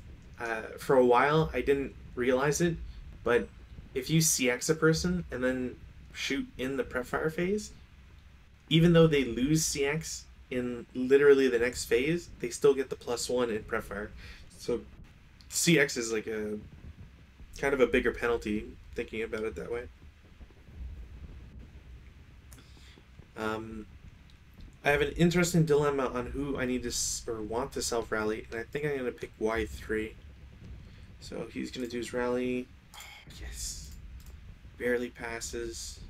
for a while I didn't realize it, but if you CX a person and then shoot in the prep fire phase, even though they lose CX in literally the next phase, they still get the +1 in prep fire. So CX is like a kind of a bigger penalty thinking about it that way. I have an interesting dilemma on who I need to or want to self rally, and I think I'm going to pick Y3. So he's going to do his rally. Oh, yes. Barely passes.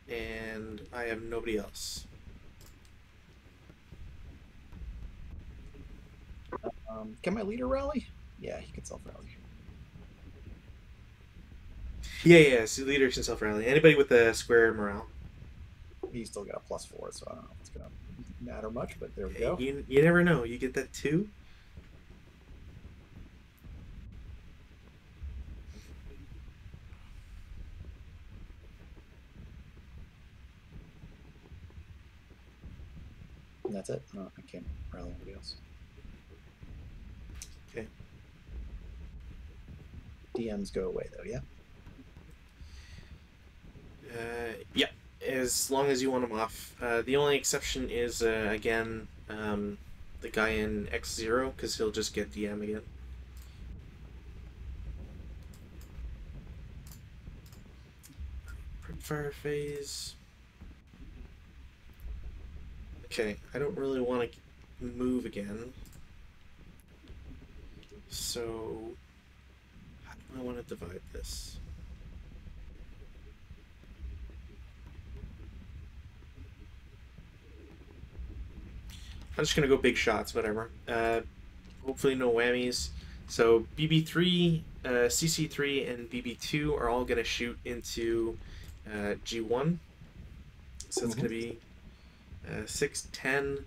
And I have nobody else. Can my leader rally? Yeah, he can self rally. Yeah, so leader can self rally. Anybody with a square morale. He's still got a +4, so I don't know if it's going to matter much, but there we go. You never know. You get that 2. And that's it. No, I can't rally anybody else. Okay. DMs go away, though, yeah? Yeah, as long as you want them off. The only exception is, again, the guy in X0, because he'll just get DM again. Fire phase. Okay, I don't really want to move again. So, how do I want to divide this? I'm just going to go big shots, whatever. Hopefully no whammies. So BB3, CC3, and BB2 are all going to shoot into G1. So it's going to be 6, 10,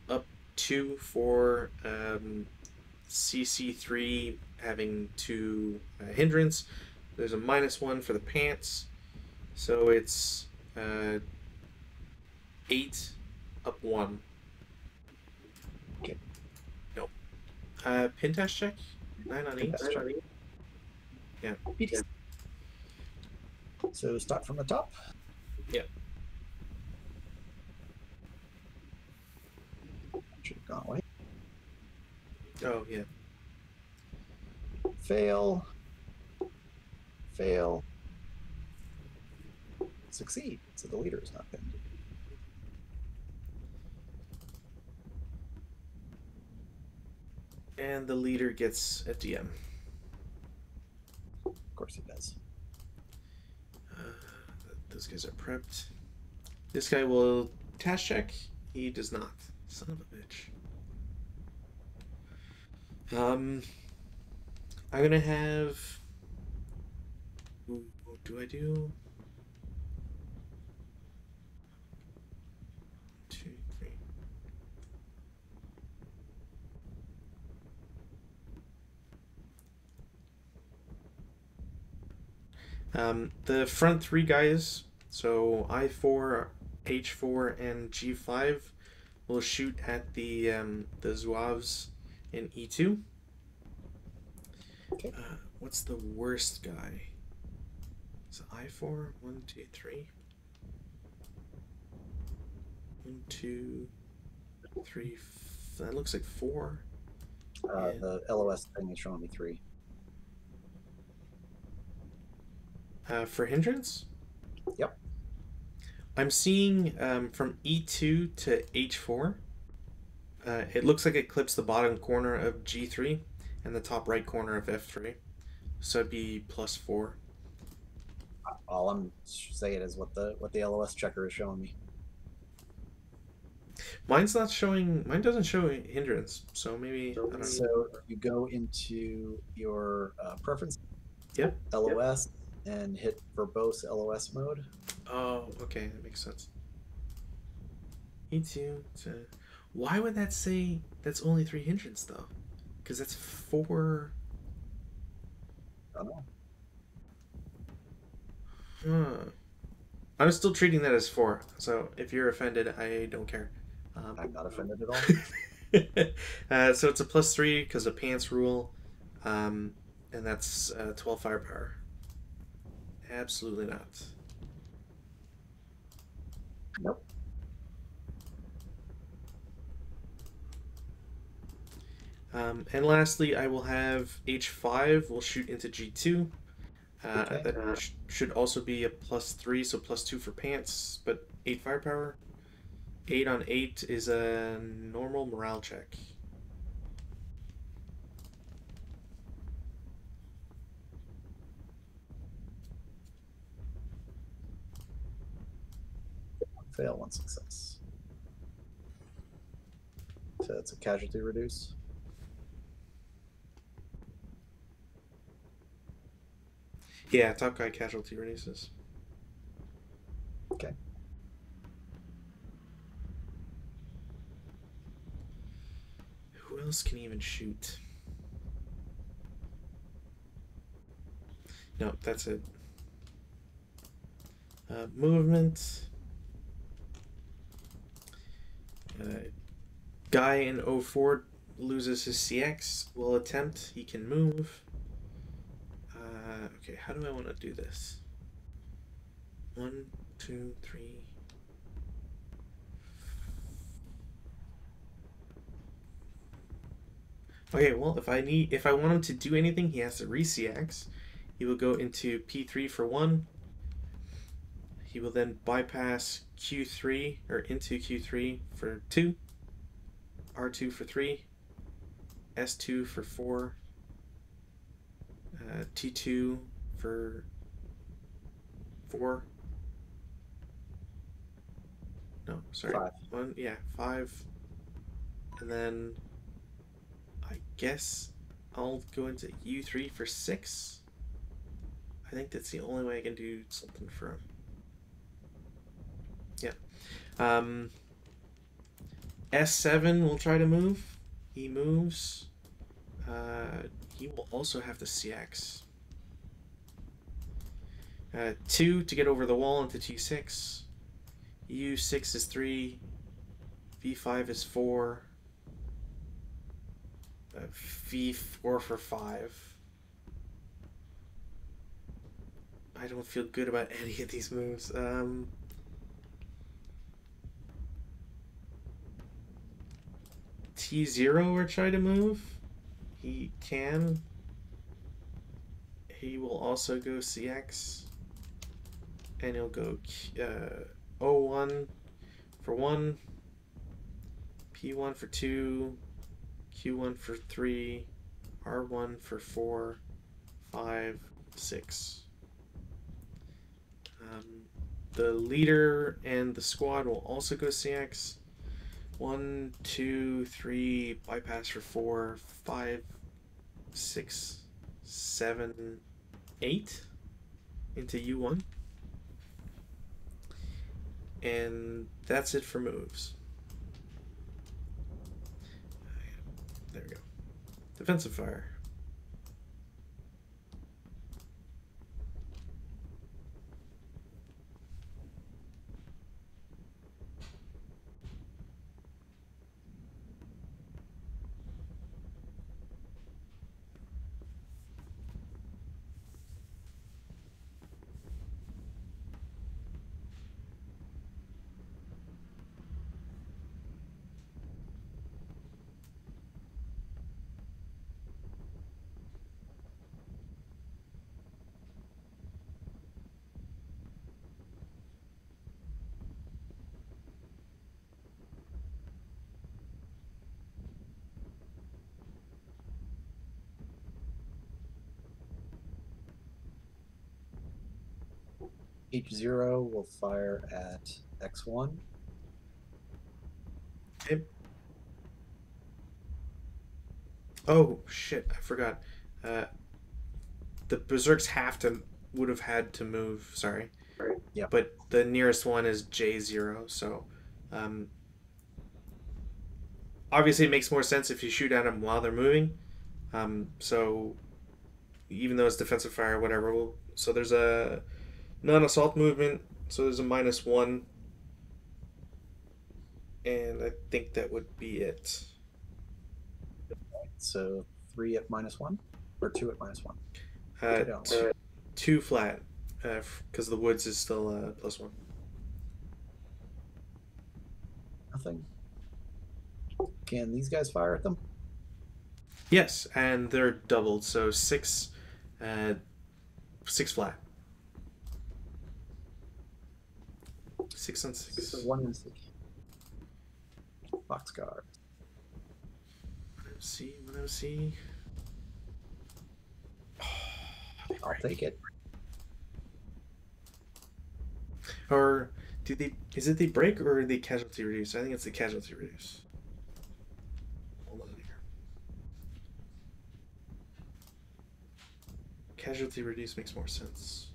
up 2 for CC3 having 2 hindrance. There's a -1 for the pants. So it's 8, up 1. Okay. Nope. Pin test check? 9 on 8. Yeah. So start from the top? Yeah. Should have gone away. Oh, yeah. Fail. Fail. Succeed. So the leader is not pinned. And the leader gets a DM. Of course he does. Those guys are prepped. This guy will task check. He does not. Son of a bitch. I'm gonna have. Ooh, what do I do? 2, 3. The front three guys, so I4, H4, and G5, will shoot at the Zouaves in E2. Okay. What's the worst guy? Is it I4? 1, 2, 3. 1, 2, 3. That looks like 4. The LOS thing is showing me 3. For hindrance? Yep. I'm seeing from E2 to H4. It looks like it clips the bottom corner of G3 and the top right corner of F3. So it'd be +4. All I'm saying is what the LOS checker is showing me. Mine's not showing. Mine doesn't show hindrance. So maybe I don't know. So you go into your preference. Yep. LOS and hit verbose LOS mode. Oh, okay, that makes sense. E2 to. Why would that say that's only 3 hindrance though? Because that's 4. I don't know. Huh. I'm still treating that as 4. So if you're offended, I don't care. I'm not offended at all. So it's a +3 because of pants rule, and that's 12 firepower. Absolutely not. Nope. And lastly, I will have H5 will shoot into G2. Okay. That should also be a +3, so +2 for pants, but 8 firepower. 8 on 8 is a normal morale check. Fail, 1 success. So it's a casualty reduce. Yeah, top guy casualty reduces. Okay. Who else can even shoot? No, that's it. Movement. Guy in 04 loses his CX. Will attempt. He can move. Okay, how do I want to do this? 1, 2, 3. Okay, well, if I want him to do anything, he has to re-CX. He will go into P3 for 1. He will then bypass Q3 or into Q3 for 2. R2 for 3. S2 for 4. T2 for 4. No, sorry. 5. 1, yeah, 5. And then I guess I'll go into U3 for 6. I think that's the only way I can do something for him. Yeah. S7 will try to move. He moves. He will also have to CX. 2 to get over the wall into T6. U6 is 3. V5 is 4. V4 for 5. I don't feel good about any of these moves. T0 or try to move. he can, he will also go CX, and he'll go O1 for 1, P1 for 2, Q1 for 3, R1 for 4, 5, 6. The leader and the squad will also go CX. 1, 2, 3, bypass for 4, 5, 6, 7, 8 into U1. And that's it for moves. There we go. Defensive fire. H0 will fire at X1. Okay. Oh shit! I forgot. Uh, the berserks would have had to move. Sorry. Yeah. But the nearest one is J0, so um, obviously it makes more sense if you shoot at them while they're moving. So even though it's defensive fire, whatever. So there's a non-assault movement. So there's a -1, and I think that would be it. So 3 at -1 or 2 at -1. Two flat, because the woods is still +1. Nothing. Can these guys fire at them? Yes, and they're doubled, so 6, 6 flat. 6 on 6. So 1 and 6. Boxcar. What do see? Oh, I'll take it. Or do they? Is it the break or the casualty reduce? I think it's the casualty reduce. Hold on here. Casualty reduce makes more sense.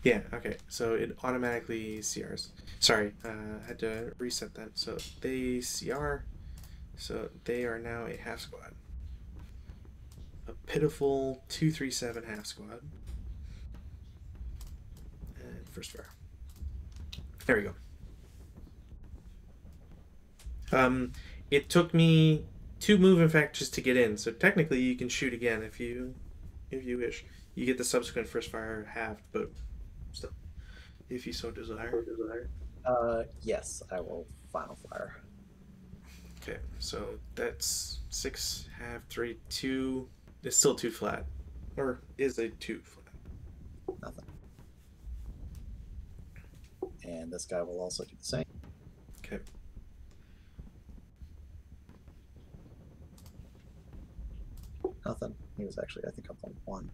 Yeah, okay. So it automatically CRs. Sorry, I had to reset that. So they CR. So they are now a half squad. A pitiful 237 half squad. And first fire. There we go. It took me 2 move, in fact, just to get in. So technically, you can shoot again if you wish. You get the subsequent first fire halved, but still, if you so desire. Yes, I will final fire. Okay, so that's 6, half, 3, 2. It's still 2 flat, or is a 2 flat? Nothing. And this guy will also do the same. Okay. Nothing. He was actually, I think, up on 1.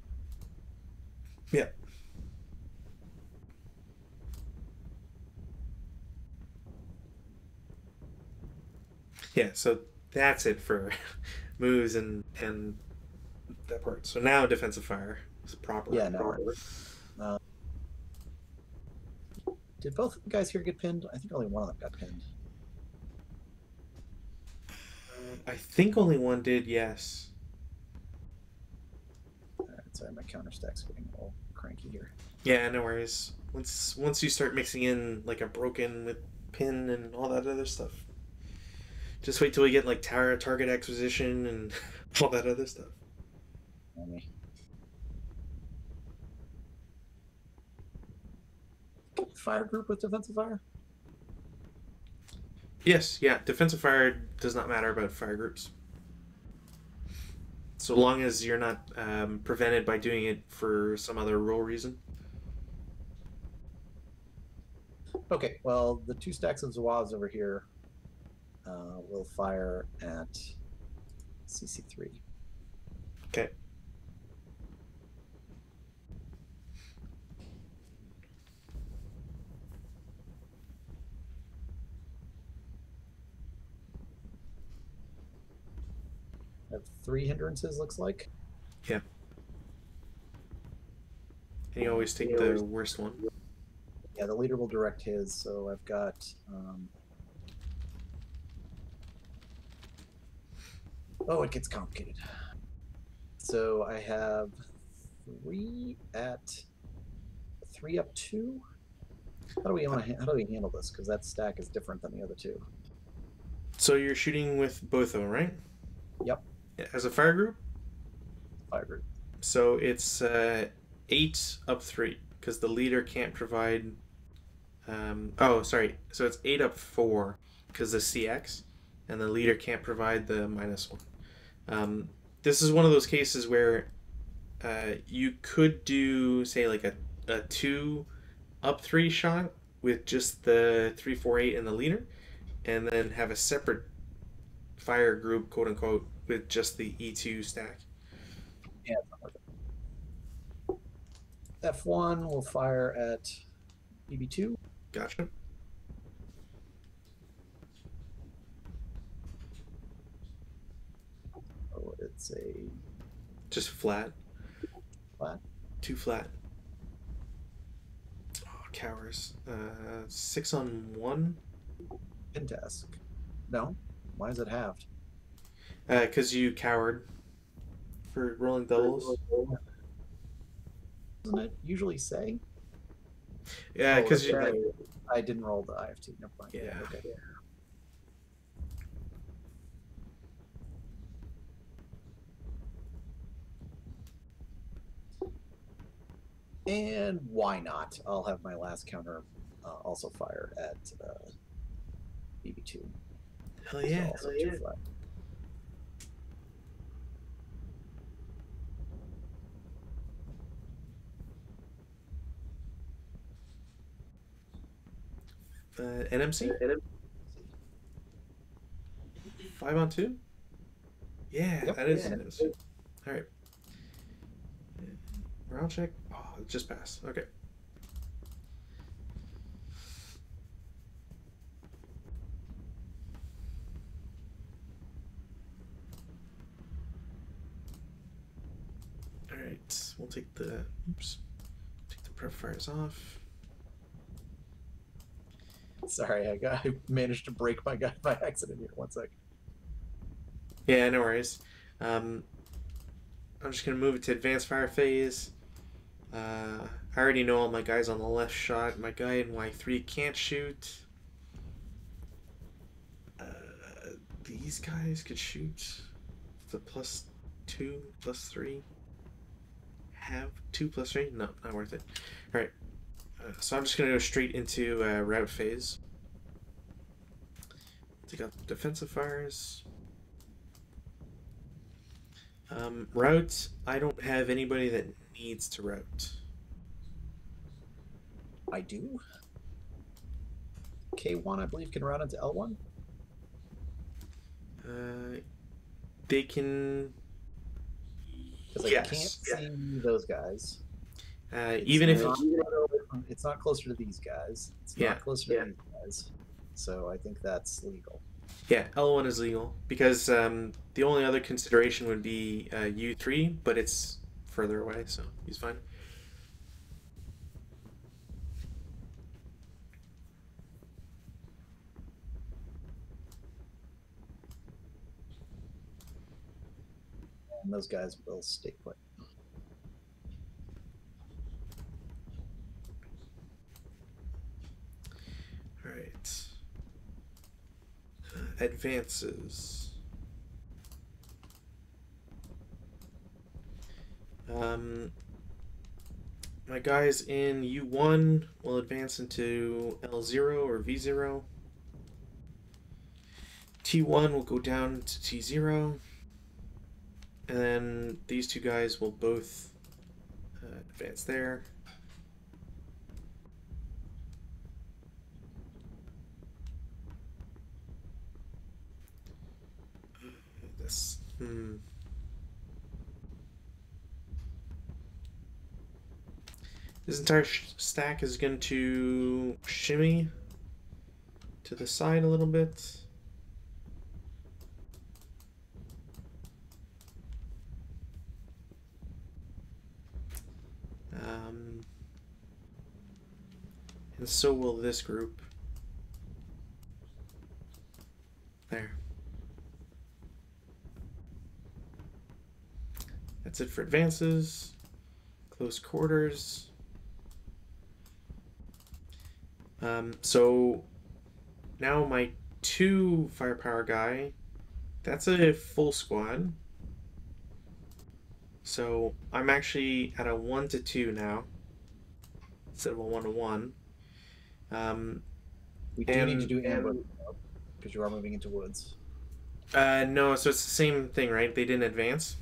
Yeah. Yeah, so that's it for moves and that part. So now defensive fire is proper. Yeah, no. Did both of the guys here get pinned? I think only one of them got pinned. I think only one did, yes. Alright, sorry, my counter stack's getting a little cranky here. Yeah, no worries. Once you start mixing in like a broken with pin and all that other stuff, just wait till we get like target acquisition and all that other stuff. Fire group with defensive fire? Yes, yeah. Defensive fire does not matter about fire groups. So long as you're not prevented by doing it for some other rule reason. Okay, well, the 2 stacks of Zawaz over here will fire at CC3. Okay. I have 3 hindrances, looks like. Yeah. And you always take the worst one. Yeah, the leader will direct his, so I've got oh, it gets complicated. So I have 3 up 2. How do we handle this? Because that stack is different than the other 2. So you're shooting with both of them, right? Yep. As a fire group? Fire group. So it's 8 up 3 because the leader can't provide. Oh, sorry. So it's 8 up 4 because the CX and the leader can't provide the -1. This is one of those cases where you could do, say, like a 2 up 3 shot with just the 3, 4, 8 and the leader, and then have a separate fire group, quote unquote, with just the E2 stack. Yeah. F1 will fire at BB2. Gotcha. Oh, it's a Just flat. flat. 2 flat. Oh, cowers. 6 on 1. Pintask. No. Why is it halved? Because you cowered for rolling doubles. Doesn't it usually say? Yeah, because I didn't roll the IFT. Never mind. Yeah. Okay. And why not? I'll have my last counter also fire at BB2. Hell yeah. So also 2 flat. NMC? 5 on 2? Yeah, Yep. that is NMC. Alright. Round check. Oh, it just passed. Okay. Alright, we'll take the prep fires off. Sorry, I managed to break my guy by accident here. 1 sec. Yeah, no worries. I'm just gonna move it to advanced fire phase. I already know all my guys on the left shot. My guy in Y3 can't shoot. These guys could shoot the +2, +3. Have 2 +3? No, not worth it. Alright. So I'm just going to go straight into route phase. Take out defensive fires. Route, I don't have anybody that needs to route. I do. K1, I believe, can route into L1. They can. Because I can't see those guys. Even if it's not closer to these guys, it's not closer to these guys. So I think that's legal. Yeah, L1 is legal because the only other consideration would be U3, but it's further away, so he's fine. And those guys will stay put. All right. Advances. My guys in U1 will advance into L0 or V0. T1 will go down to T0. And then these two guys will both advance there. This. This entire stack is going to shimmy to the side a little bit. And so will this group. There. That's it for advances. Close quarters. So now my 2 firepower guy, that's a full squad. So I'm actually at a 1 to 2 now instead of a 1 to 1. We do need to do ambush because you are moving into woods. No, so it's the same thing, right? They didn't advance.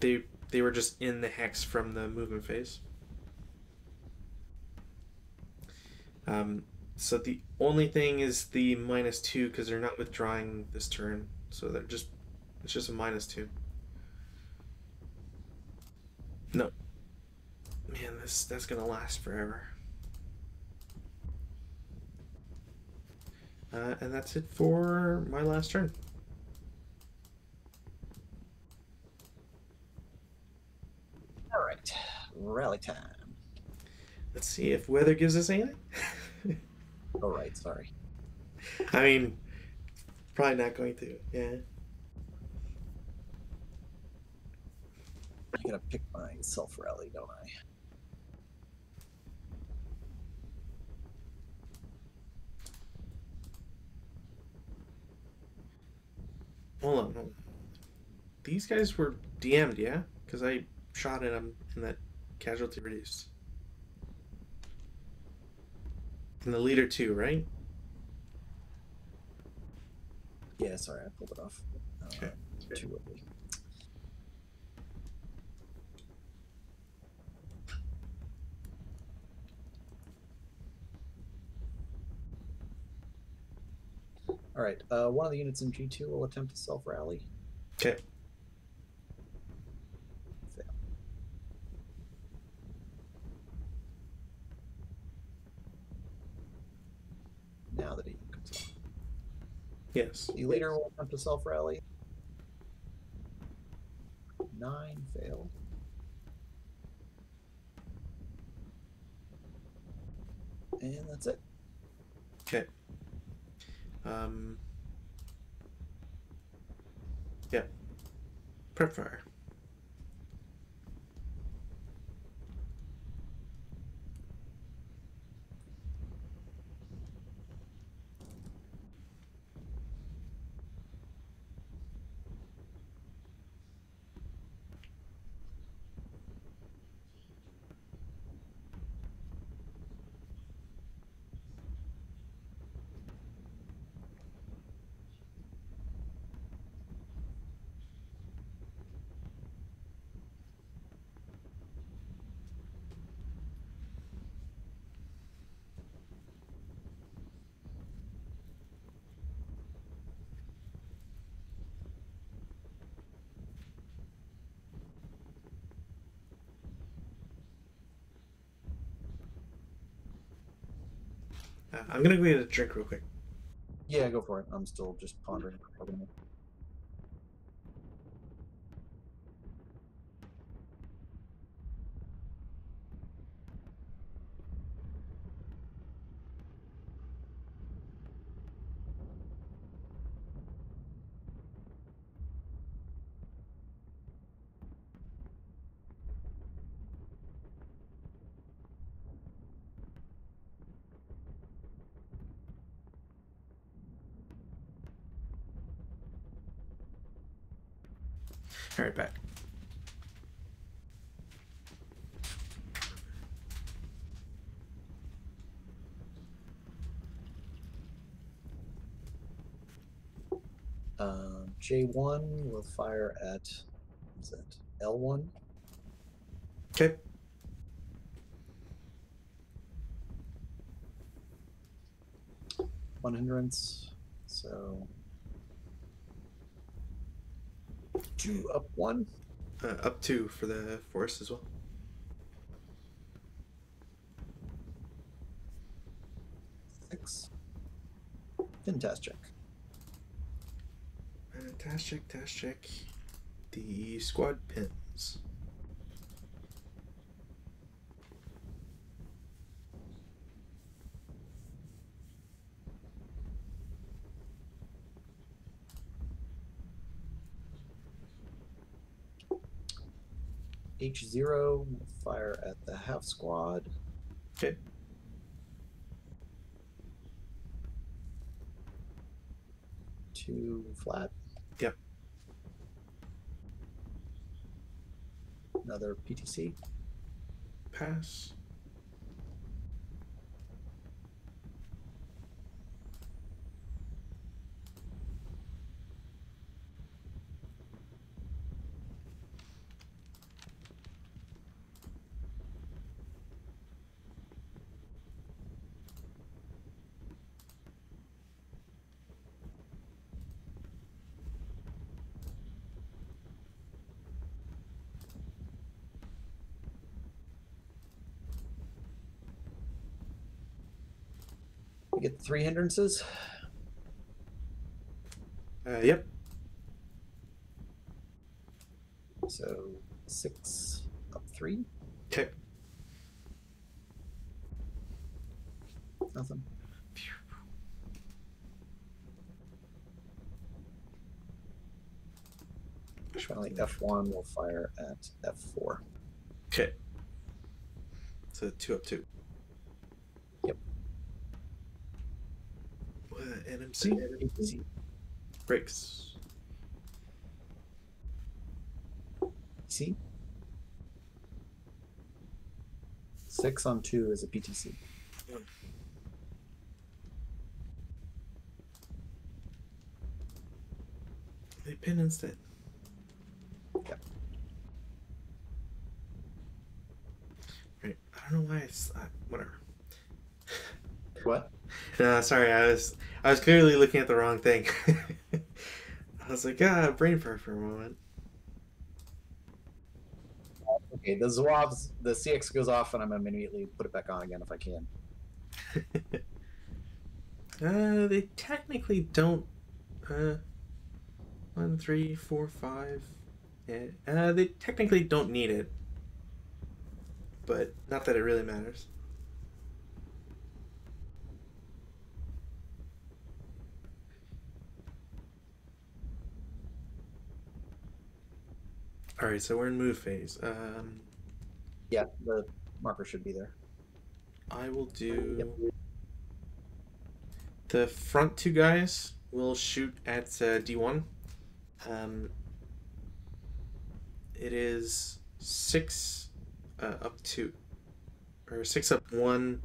They were just in the hex from the movement phase. So the only thing is the -2 because they're not withdrawing this turn, so it's just a -2. No, man, that's gonna last forever. And that's it for my last turn. All right, rally time. Let's see if weather gives us anything. All right, sorry. I mean, probably not going to. Yeah. I gotta pick my self rally, don't I? Hold on. These guys were DM'd, yeah? Because I shot at them in that casualty reduced. And the leader too, right? Yeah, sorry, I pulled it off. Okay. Too early. All right, one of the units in G2 will attempt to self-rally. Okay. Fail. Now that he comes up. Yes. The leader will attempt to self-rally. 9 failed. And that's it. Okay. Yeah. Prep fire. I'm gonna go get a drink real quick. Yeah, go for it. I'm still just pondering. All right, back. J1 will fire at, is that L1? Okay. One hindrance. So 2 up 1. Up 2 for the force as well. 6. Then task check. Task check, task check. The squad pins. H0 will fire at the half squad. Okay. 2 flat. Yep. Another PTC. Pass. You get 3 hindrances. Yep. So 6 up 3. Okay. Nothing. Finally, F1 will fire at F4. Okay. So 2 up 2. Yep. NMC. APC. Breaks. See? 6 on 2 is a PTC. They pin instead. Yep. Right. I don't know why whatever. What? Sorry, I was clearly looking at the wrong thing. I was like, brain fart for a moment. Okay, the Zouaves, the CX goes off, and I'm gonna immediately put it back on again if I can. They technically don't. 1, 3, 4, 5. Yeah. They technically don't need it, but not that it really matters. All right, so we're in move phase. Yeah, the marker should be there. I will do. The front 2 guys will shoot at D1. It is 6 up 2. Or 6 up 1.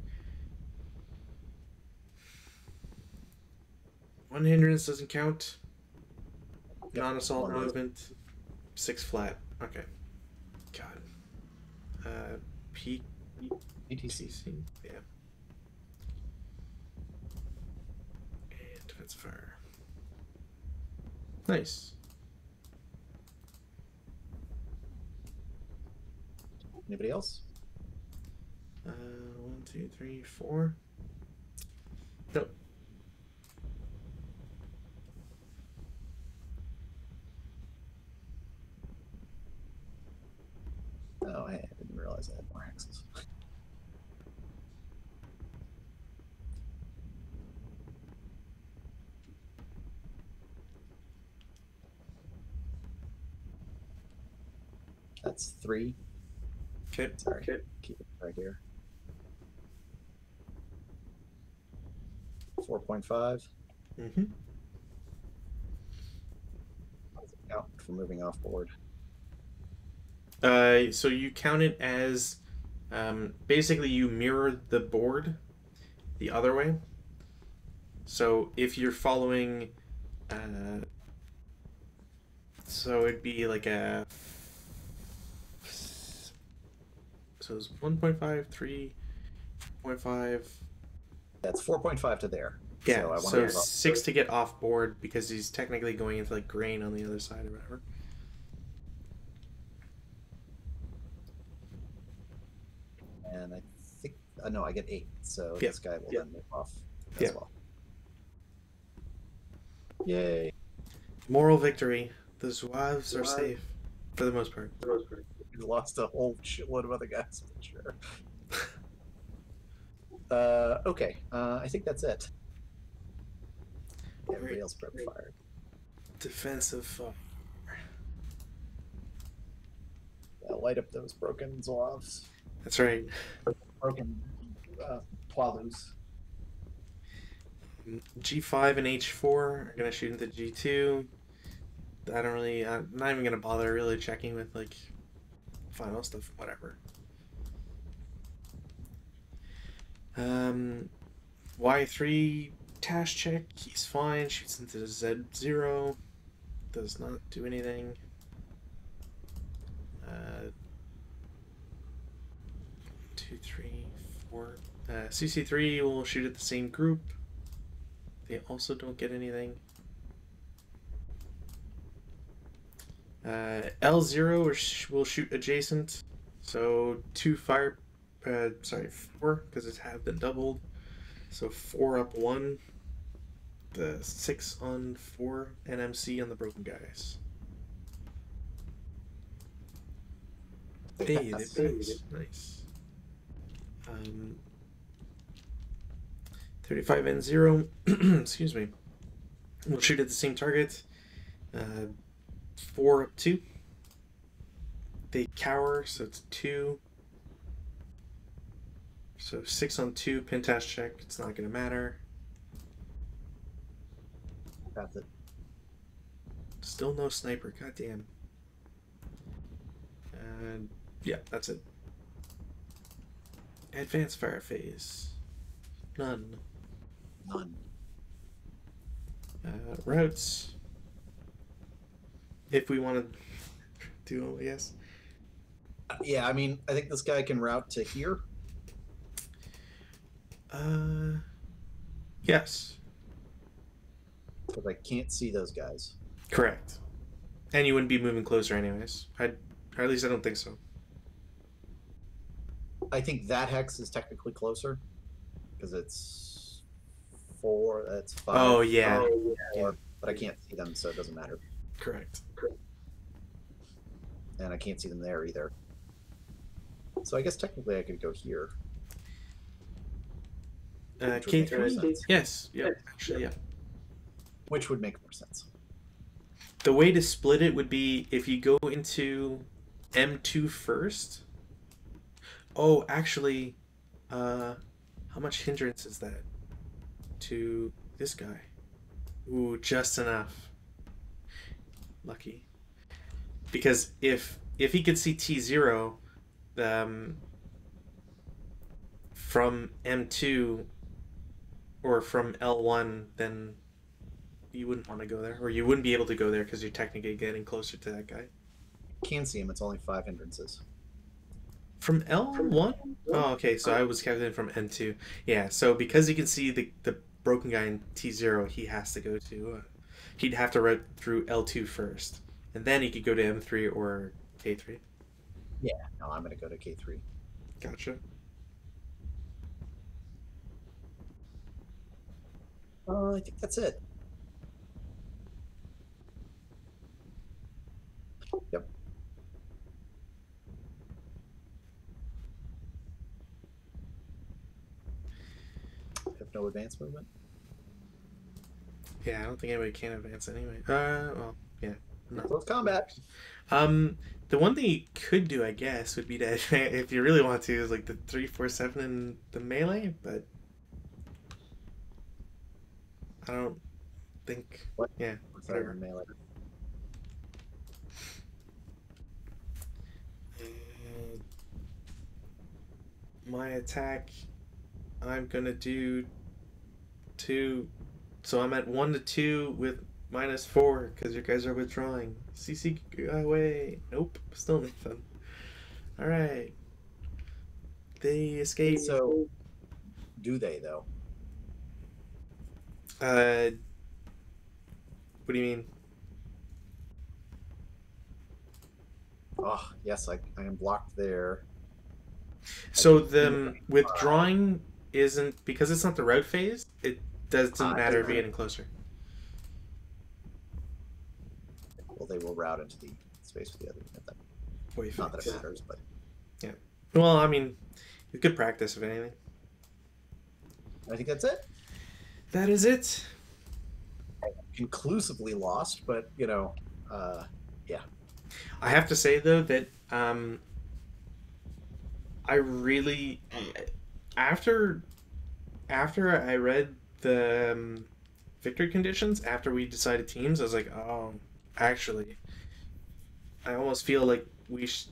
1 hindrance doesn't count. Yep. Non-assault movement. 6 flat. Okay. God. PTC. Yeah. And defense fire. Nice. Anybody else? 1, 2, 3, 4. Nope. Oh, hey, I didn't realize I had more hexes. That's 3. Okay. Sorry. Okay. Keep it right here. 4.5. Mm-hmm. Count for moving off board. So you count it as basically you mirror the board the other way. So if you're following So it'd be like a. So it's 1.5, 3.5. That's 4.5 to there. Yeah, So I want to so move up. 6 to get off board because he's technically going into like grain on the other side or whatever. And I think, no, I get 8. So Yeah. this guy will then move off Yeah. as well. Yay. Moral victory. The Zouaves are safe for the most part. We lost a whole shitload of other guys, for sure. Okay. I think that's it. Everybody else prep fired. Defensive fire. Yeah, light up those broken Zouaves. That's right. Broken Poilus. G5 and H4 are gonna shoot into G2. I don't really. I'm not even gonna bother really checking with like final stuff. Whatever. Y3 task check. He's fine. Shoots into Z0. Does not do anything. 2, 3, 4. CC3 will shoot at the same group. They also don't get anything. L0 will shoot adjacent. So 4, because it's have been doubled. So 4 up 1. The 6 on 4 NMC on the broken guys. Hey, they passed. Nice. 35 and 0. Excuse me. We'll shoot at the same target. 4 up 2. They cower, so it's 2. So 6 on 2, Pintash check. It's not going to matter. That's it. Still no sniper. Goddamn. Yeah, that's it. Advanced fire phase. None. Routes. If we want to do them, I guess. Yeah, I mean, I think this guy can route to here. Yes. Because I can't see those guys. Correct. And you wouldn't be moving closer anyways. Or at least I don't think so. I think that hex is technically closer. Because it's 4, that's 5. Oh, yeah. 4, but I can't see them, so it doesn't matter. Correct. And I can't see them there either. So I guess technically I could go here. K3? Yes. Yeah. Actually, yeah. Which would make more sense. The way to split it would be if you go into M2 first. Oh, actually, how much hindrance is that to this guy? Ooh, just enough. Lucky. Because if he could see T0 from M2 or from L1, then you wouldn't want to go there, or you wouldn't be able to go there because you're technically getting closer to that guy. Can't see him. It's only 5 hindrances. From L1? Oh, okay. So I was counting from N2. Yeah. So because you can see the broken guy in T0, he has to go to. He'd have to route through L2 first, and then he could go to M3 or K3. Yeah. No, I'm going to go to K3. Gotcha. I think that's it. Yep. Have no advance movement. Yeah, I don't think anybody can advance anyway. Well, yeah. No. Close combat. The one thing you could do, I guess, would be to, if you really want to, is like the 3-4-7 in the melee, but I don't think. What? Yeah, whatever. Melee. My attack, I'm gonna do 2. So I'm at 1 to 2 with -4 because you guys are withdrawing. CC away. Nope, still nothing. All right, they escape. So, do they though? Uh, what do you mean? Oh, yes, I am blocked there. I So can the withdrawing isn't because it's not the route phase. It doesn't it matter doesn't if you're matter. getting closer. Well, they will route into the space with the other unit. Not that Perfect. it matters, but Yeah. Well, I mean, you could practice if anything. I think that's it. That is it. Conclusively lost, but yeah. I have to say though that I really after I read the victory conditions after we decided teams, I was like, oh, actually, I almost feel like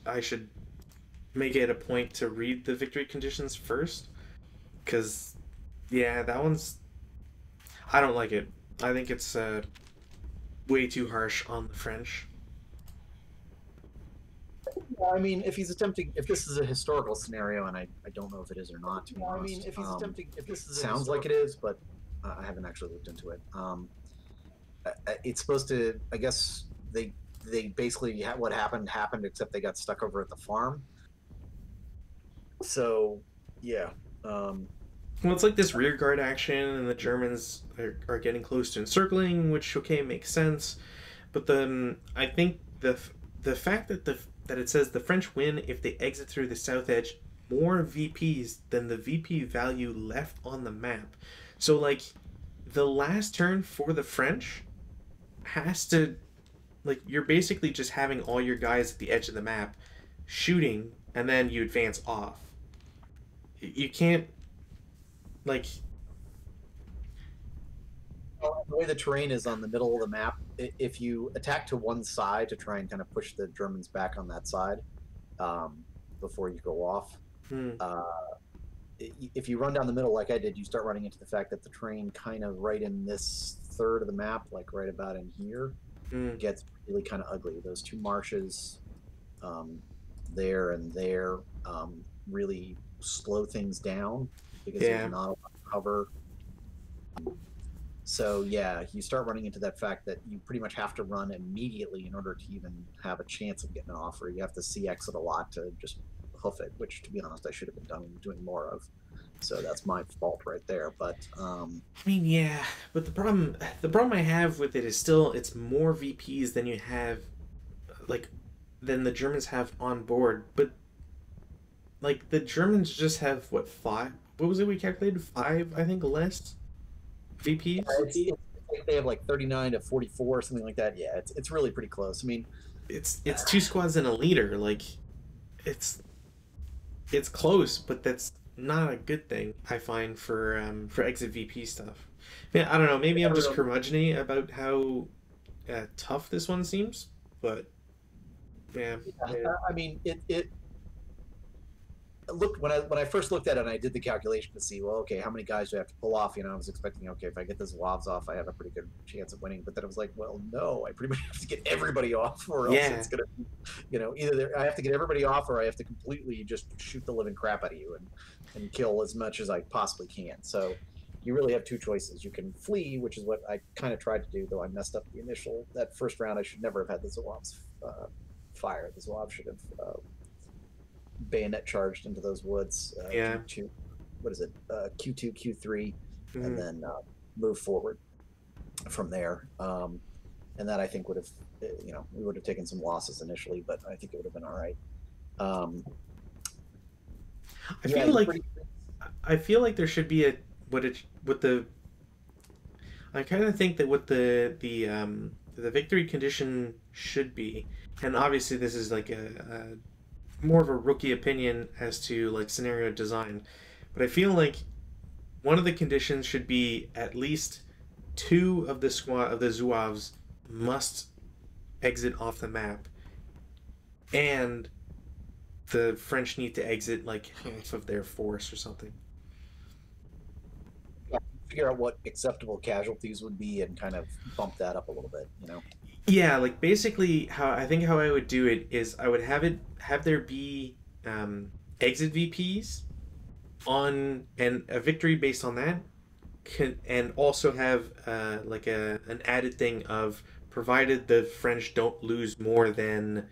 I should make it a point to read the victory conditions first, because yeah, that one's I don't like it. I think it's way too harsh on the French. I mean, if he's attempting, if this is a historical scenario, and I don't know if it is or not, to be honest. I mean, if he's attempting, if this is sounds like it is, but I haven't actually looked into it. It's supposed to, I guess they basically what happened, except they got stuck over at the farm. So, yeah. Well, it's like this rear guard action, and the Germans are getting close to encircling, which okay makes sense. But then I think the fact that that it says the French win if they exit through the south edge more VPs than the VP value left on the map. So like the last turn for the French has to like you're basically just having all your guys at the edge of the map shooting and then you advance off. You can't like Well, the way the terrain is on the middle of the map, if you attack to one side to try and kind of push the Germans back on that side um, before you go off, hmm, uh, if you run down the middle like I did, you start running into the fact that the terrain kind of right in this third of the map, like right about in here, hmm, gets really kind of ugly. Those two marshes um, there and there really slow things down because there's yeah. not a lot of cover. So yeah, you start running into that fact that you pretty much have to run immediately in order to even have a chance of getting an offer. You have to see exit a lot to just hoof it, which to be honest, I should have been doing more of. So that's my fault right there. But I mean, yeah, but the problem I have with it is still it's more VPs than you have like than the Germans have on board. But like the Germans just have what five? What was it we calculated? Five, I think, less VPs. it's like they have like 39 to 44, something like that. Yeah, it's really pretty close. I mean, It's two squads and a leader. Like it's it's close, but that's not a good thing. I find for exit VP stuff. Yeah, I don't know. Maybe I'm just curmudgeony about how tough this one seems, but yeah, I mean, it looked when I first looked at it and I did the calculation to see, well, okay, how many guys do I have to pull off? I was expecting, okay, if I get the Zouaves off, I have a pretty good chance of winning. But then I was like, well, no, I pretty much have to get everybody off, or else yeah, it's gonna, either I have to get everybody off, or I have to completely just shoot the living crap out of you and kill as much as I possibly can. So you really have two choices. You can flee, which is what I kind of tried to do, though I messed up that first round. I should never have had the Zouaves fire. The Zouaves should have bayonet charged into those woods. yeah. Q2, what is it? Q2, Q3, and Mm-hmm. then move forward from there. And that I think would have, we would have taken some losses initially, but I think it would have been all right. Um, I yeah, feel like I feel like there should be a what the I kind of think that what the victory condition should be, and obviously this is like a more of a rookie opinion as to like scenario design, but I feel like one of the conditions should be at least two of the squad of the Zouaves must exit off the map, and the French need to exit like half of their force or something. figure out what acceptable casualties would be and kind of bump that up a little bit. Yeah, like basically how I would do it is I would have there be um, exit VPs on and a victory based on that and also have like an added thing of provided the French don't lose more than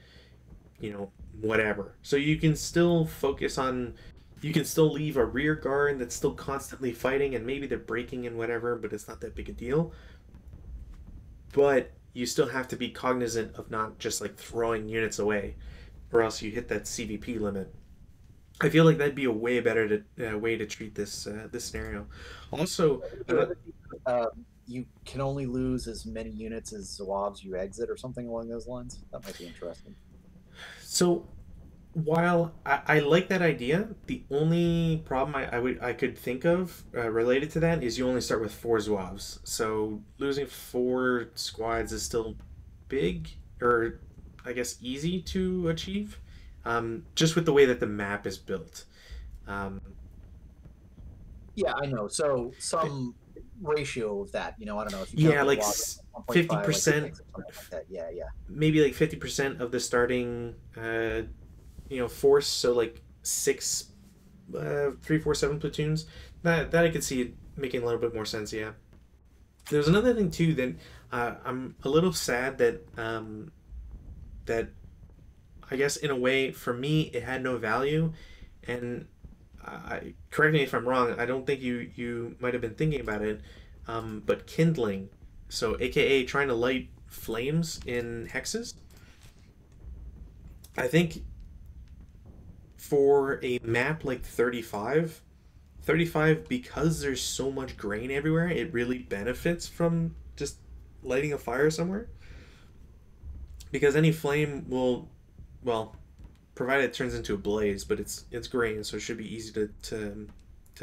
whatever. So you can still focus on you can still leave a rear guard that's still constantly fighting and maybe they're breaking and whatever, but it's not that big a deal. But you still have to be cognizant of not just like throwing units away or else you hit that CVP limit. I feel like that'd be a way better way to treat this scenario. Also, another, You can only lose as many units as Zawabs you exit or something along those lines. That might be interesting. so while I like that idea, the only problem I could think of related to that is you only start with four Zouaves. So losing four squads is still big, or I guess easy to achieve, just with the way that the map is built. Um, Yeah, I know. So some ratio of that, I don't know if you count yeah, the like Zawabs at 1.5, like 50%, six or something like that. Yeah, yeah. maybe like 50% of the starting force. So like six, 3, 4, 7 platoons. That I could see it making a little bit more sense. Yeah. There's another thing too that I'm a little sad that I guess in a way for me it had no value, and correct me if I'm wrong. I don't think you might have been thinking about it, but kindling, so AKA trying to light flames in hexes. I think for a map like 35, because there's so much grain everywhere, it really benefits from just lighting a fire somewhere. Because any flame will, well, provided it turns into a blaze, but it's grain, so it should be easy to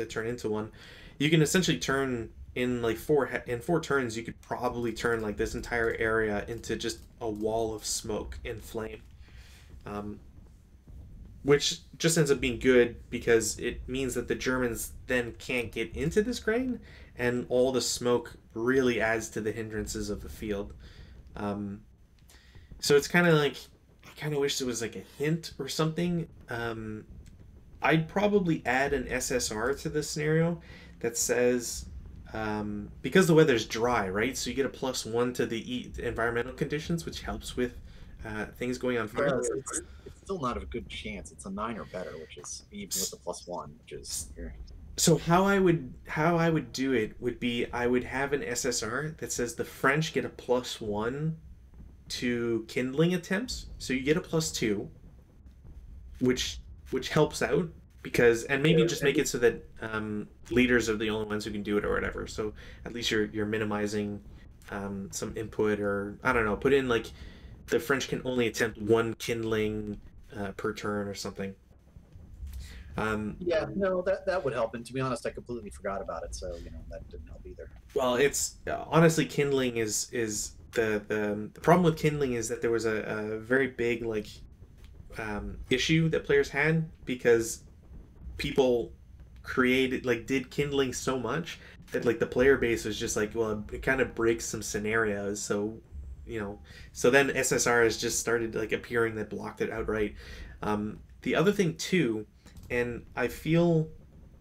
turn into one. You can essentially turn in like in 4 turns. You could probably turn like this entire area into just a wall of smoke and flame. Um, which just ends up being good because it means that the Germans then can't get into this grain, and all the smoke really adds to the hindrances of the field. Um, so it's kind of like I kind of wish there was like a hint or something. I'd probably add an SSR to this scenario that says because the weather's dry, right? So you get a +1 to the environmental conditions, which helps with things going on Yeah, fire. it's still not a good chance. It's a 9 or better, which is even with the +1, which is So how I would do it would be I would have an SSR that says the French get a +1 to kindling attempts, so you get a +2, which which helps out because and maybe just make it so that leaders are the only ones who can do it or whatever. So at least you're minimizing some input or I don't know. Put in like the French can only attempt one kindling per turn or something. Um, Yeah, no, that would help. And to be honest, I completely forgot about it, so that didn't help either. Well, it's honestly kindling is the problem with kindling is that there was a very big like issue that players had because people created like did kindling so much that like the player base was just like well it kind of breaks some scenarios you know so then SSR has just started like appearing that blocked it outright. The other thing too, and I feel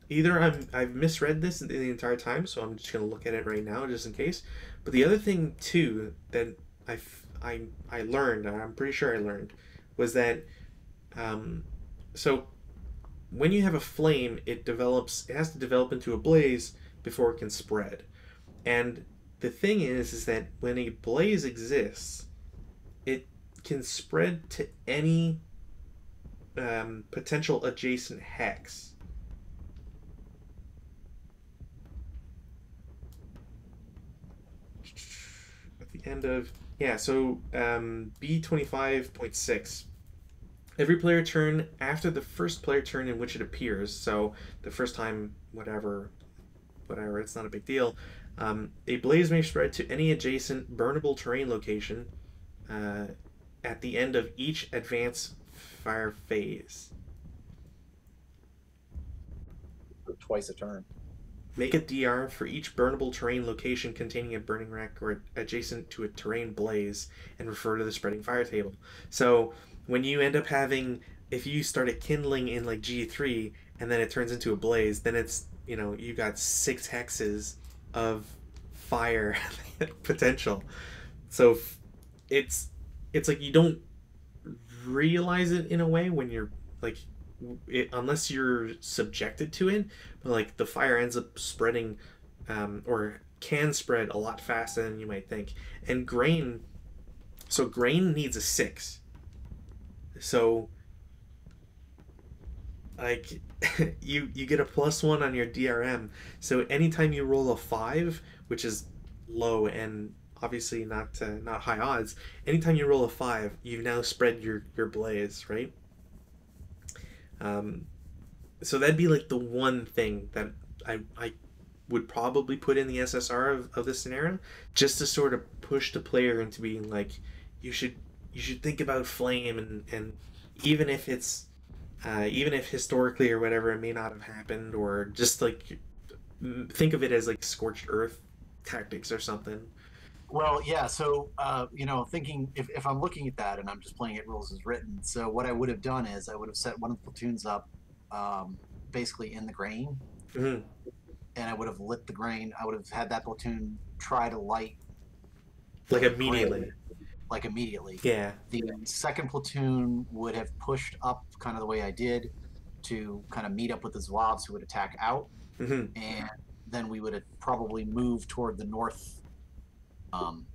either I've misread this the entire time, so I'm just gonna look at it right now just in case. But the other thing too that I learned, or I'm pretty sure I learned, was that um, so when you have a flame, it has to develop into a blaze before it can spread. And the thing is that when a blaze exists, it can spread to any potential adjacent hex. At the end of yeah, so B25.6. Every player turn after the first player turn in which it appears. So the first time, whatever, it's not a big deal. A blaze may spread to any adjacent burnable terrain location uh, at the end of each advance fire phase. Twice a turn. Make a DR for each burnable terrain location containing a burning wreck or adjacent to a terrain blaze and refer to the spreading fire table. So when you end up having, if you start a kindling in like G3 and then it turns into a blaze, then it's, you got 6 hexes of fire potential. So it's it's like you don't realize it in a way when you're like unless you're subjected to it, but like the fire ends up spreading, or can spread a lot faster than you might think. And grain, so grain needs a 6. So like you get a +1 on your DRM. So anytime you roll a 5, which is low and obviously not high odds, anytime you roll a 5, you've now spread your blaze, right? Um, so that'd be like the one thing that I would probably put in the SSR of this scenario, just to sort of push the player into being like, you should you should think about flame, and even if it's even if historically or whatever it may not have happened, or just like think of it as like scorched earth tactics or something. Well, yeah. So, thinking if I'm looking at that and I'm just playing it rules as written, so what I would have done is I would have set one of the platoons up, um, basically in the grain, Hmm. and I would have lit the grain. I would have had that platoon try to light Like the grain immediately. like immediately. Yeah. The second platoon would have pushed up kind of the way I did to kind of meet up with the Zouaves who would attack out, Hmm. and then we would have probably moved toward the north, um,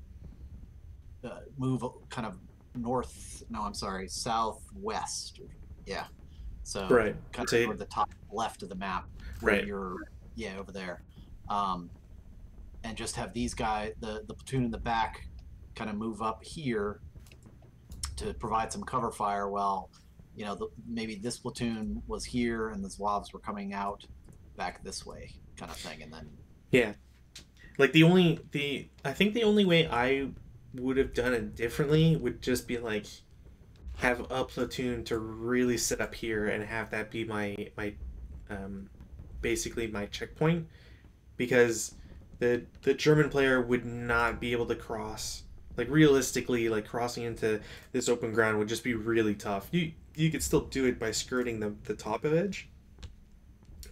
move kind of north. No, I'm sorry, southwest. Yeah, so Right. kind of So toward the top left of the map where right. you're, yeah, over there, um, and just have these guys, the platoon in the back, kind of move up here to provide some cover fire while, maybe this platoon was here and the Zouaves were coming out back this way, kind of thing, and then Yeah. Like the I think the only way I would have done it differently would just be like have a platoon to really sit up here and have that be my um basically my checkpoint, because the German player would not be able to cross. Like realistically, like crossing into this open ground would just be really tough. You could still do it by skirting the top of edge,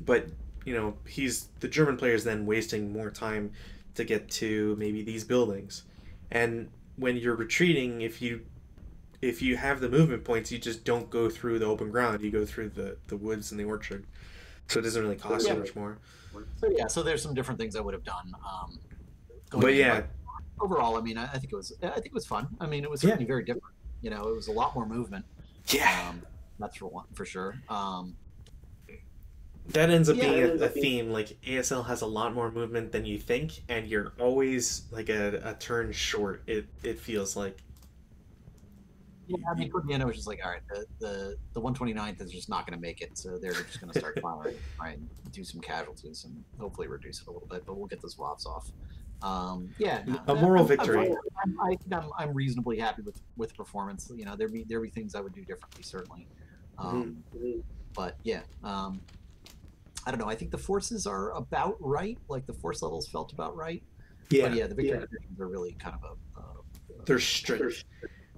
but he's the German player is then wasting more time to get to maybe these buildings. And when you're retreating, if you have the movement points, you just don't go through the open ground. You go through the woods and the orchard, so it doesn't really cost you yeah. much more. So there's some different things I would have done, going But in, yeah, but overall, I mean, I think it was fun. I mean, it was yeah, certainly very different. It was a lot more movement. yeah. That's for one for sure. That ends up Yeah, being a theme. Like ASL has a lot more movement than you think, and you're always like a turn short. It feels like. yeah. I mean, toward the end, I was just like, all right, the 129th is just not going to make it, so they're just going to start firing, try and do some casualties, and hopefully reduce it a little bit. But we'll get those WAVs off. Yeah, no, A moral I'm victory. fine. I think I'm reasonably happy with the performance. There be things I would do differently, certainly. Hmm. Um, but yeah, I don't know. I think the forces are about right. Like the force levels felt about right. But Yeah, yeah, the victory conditions are really kind of they're strict.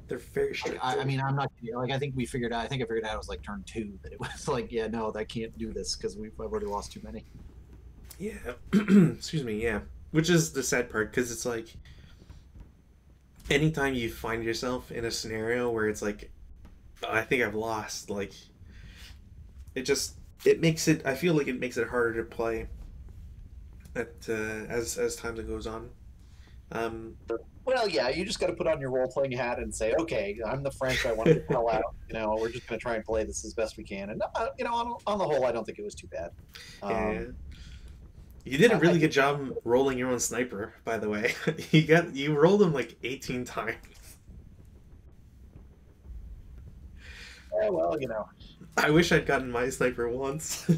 They're very like, strict. I mean, I'm not like I think we figured out. I think I figured out it was like turn 2 that it was like, yeah, no, I can't do this because I've already lost too many. Yeah. Excuse me. Yeah. Which is the sad part, because it's like anytime you find yourself in a scenario where it's like, "Oh, I think I've lost," like it makes it. I feel like it makes it harder to play as time goes on. Um, Well, yeah, you just got to put on your role playing hat and say, okay, I'm the French. I want to get the hell out. We're just going to try and play this as best we can. And on the whole, I don't think it was too bad. yeah. Um, You did a I really good think, job rolling your own sniper, by the way. You rolled them like 18 times. yeah, well, I wish I'd gotten my sniper once.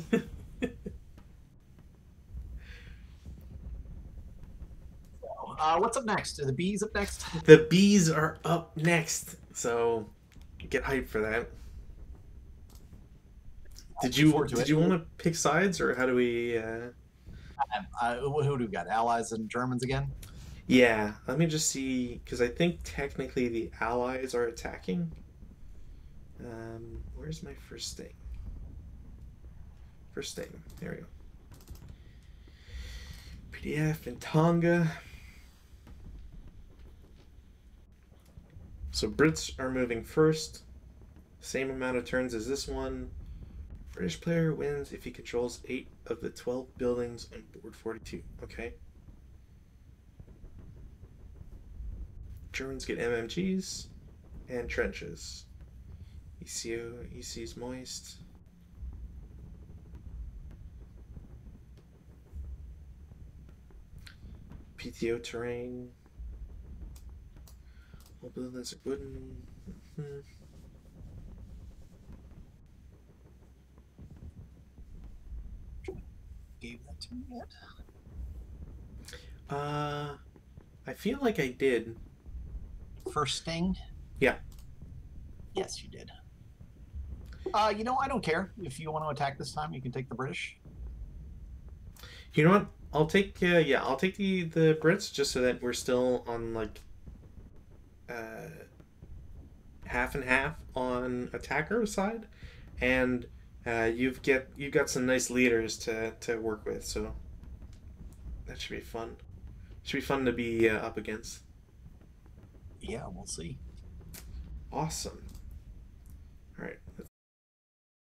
what's up next? Are the bees up next? The bees are up next, so get hyped for that. Did Looking you forward to did it. you want to pick sides, or how do we? Who do we got? Allies and Germans again? Yeah, let me just see, because I think technically the Allies are attacking. Where's my first thing? First thing. There we go. PDF and Tonga. So Brits are moving first. Same amount of turns as this one. British player wins if he controls 8 of the 12 buildings on board 42. Okay. Germans get MMGs and trenches. EC's moist. PTO terrain. All buildings are wooden. Mm-hmm. Gave that to me yet? I feel like I did. First sting? Yeah. Yes, you did. You know, I don't care. If you want to attack this time, you can take the British. You know what? I'll take I'll take the Brits just so that we're still on like uh, half and half on attacker side, and you've got some nice leaders to work with, so that should be fun. Should be fun to be up against. Yeah, we'll see. Awesome. All right,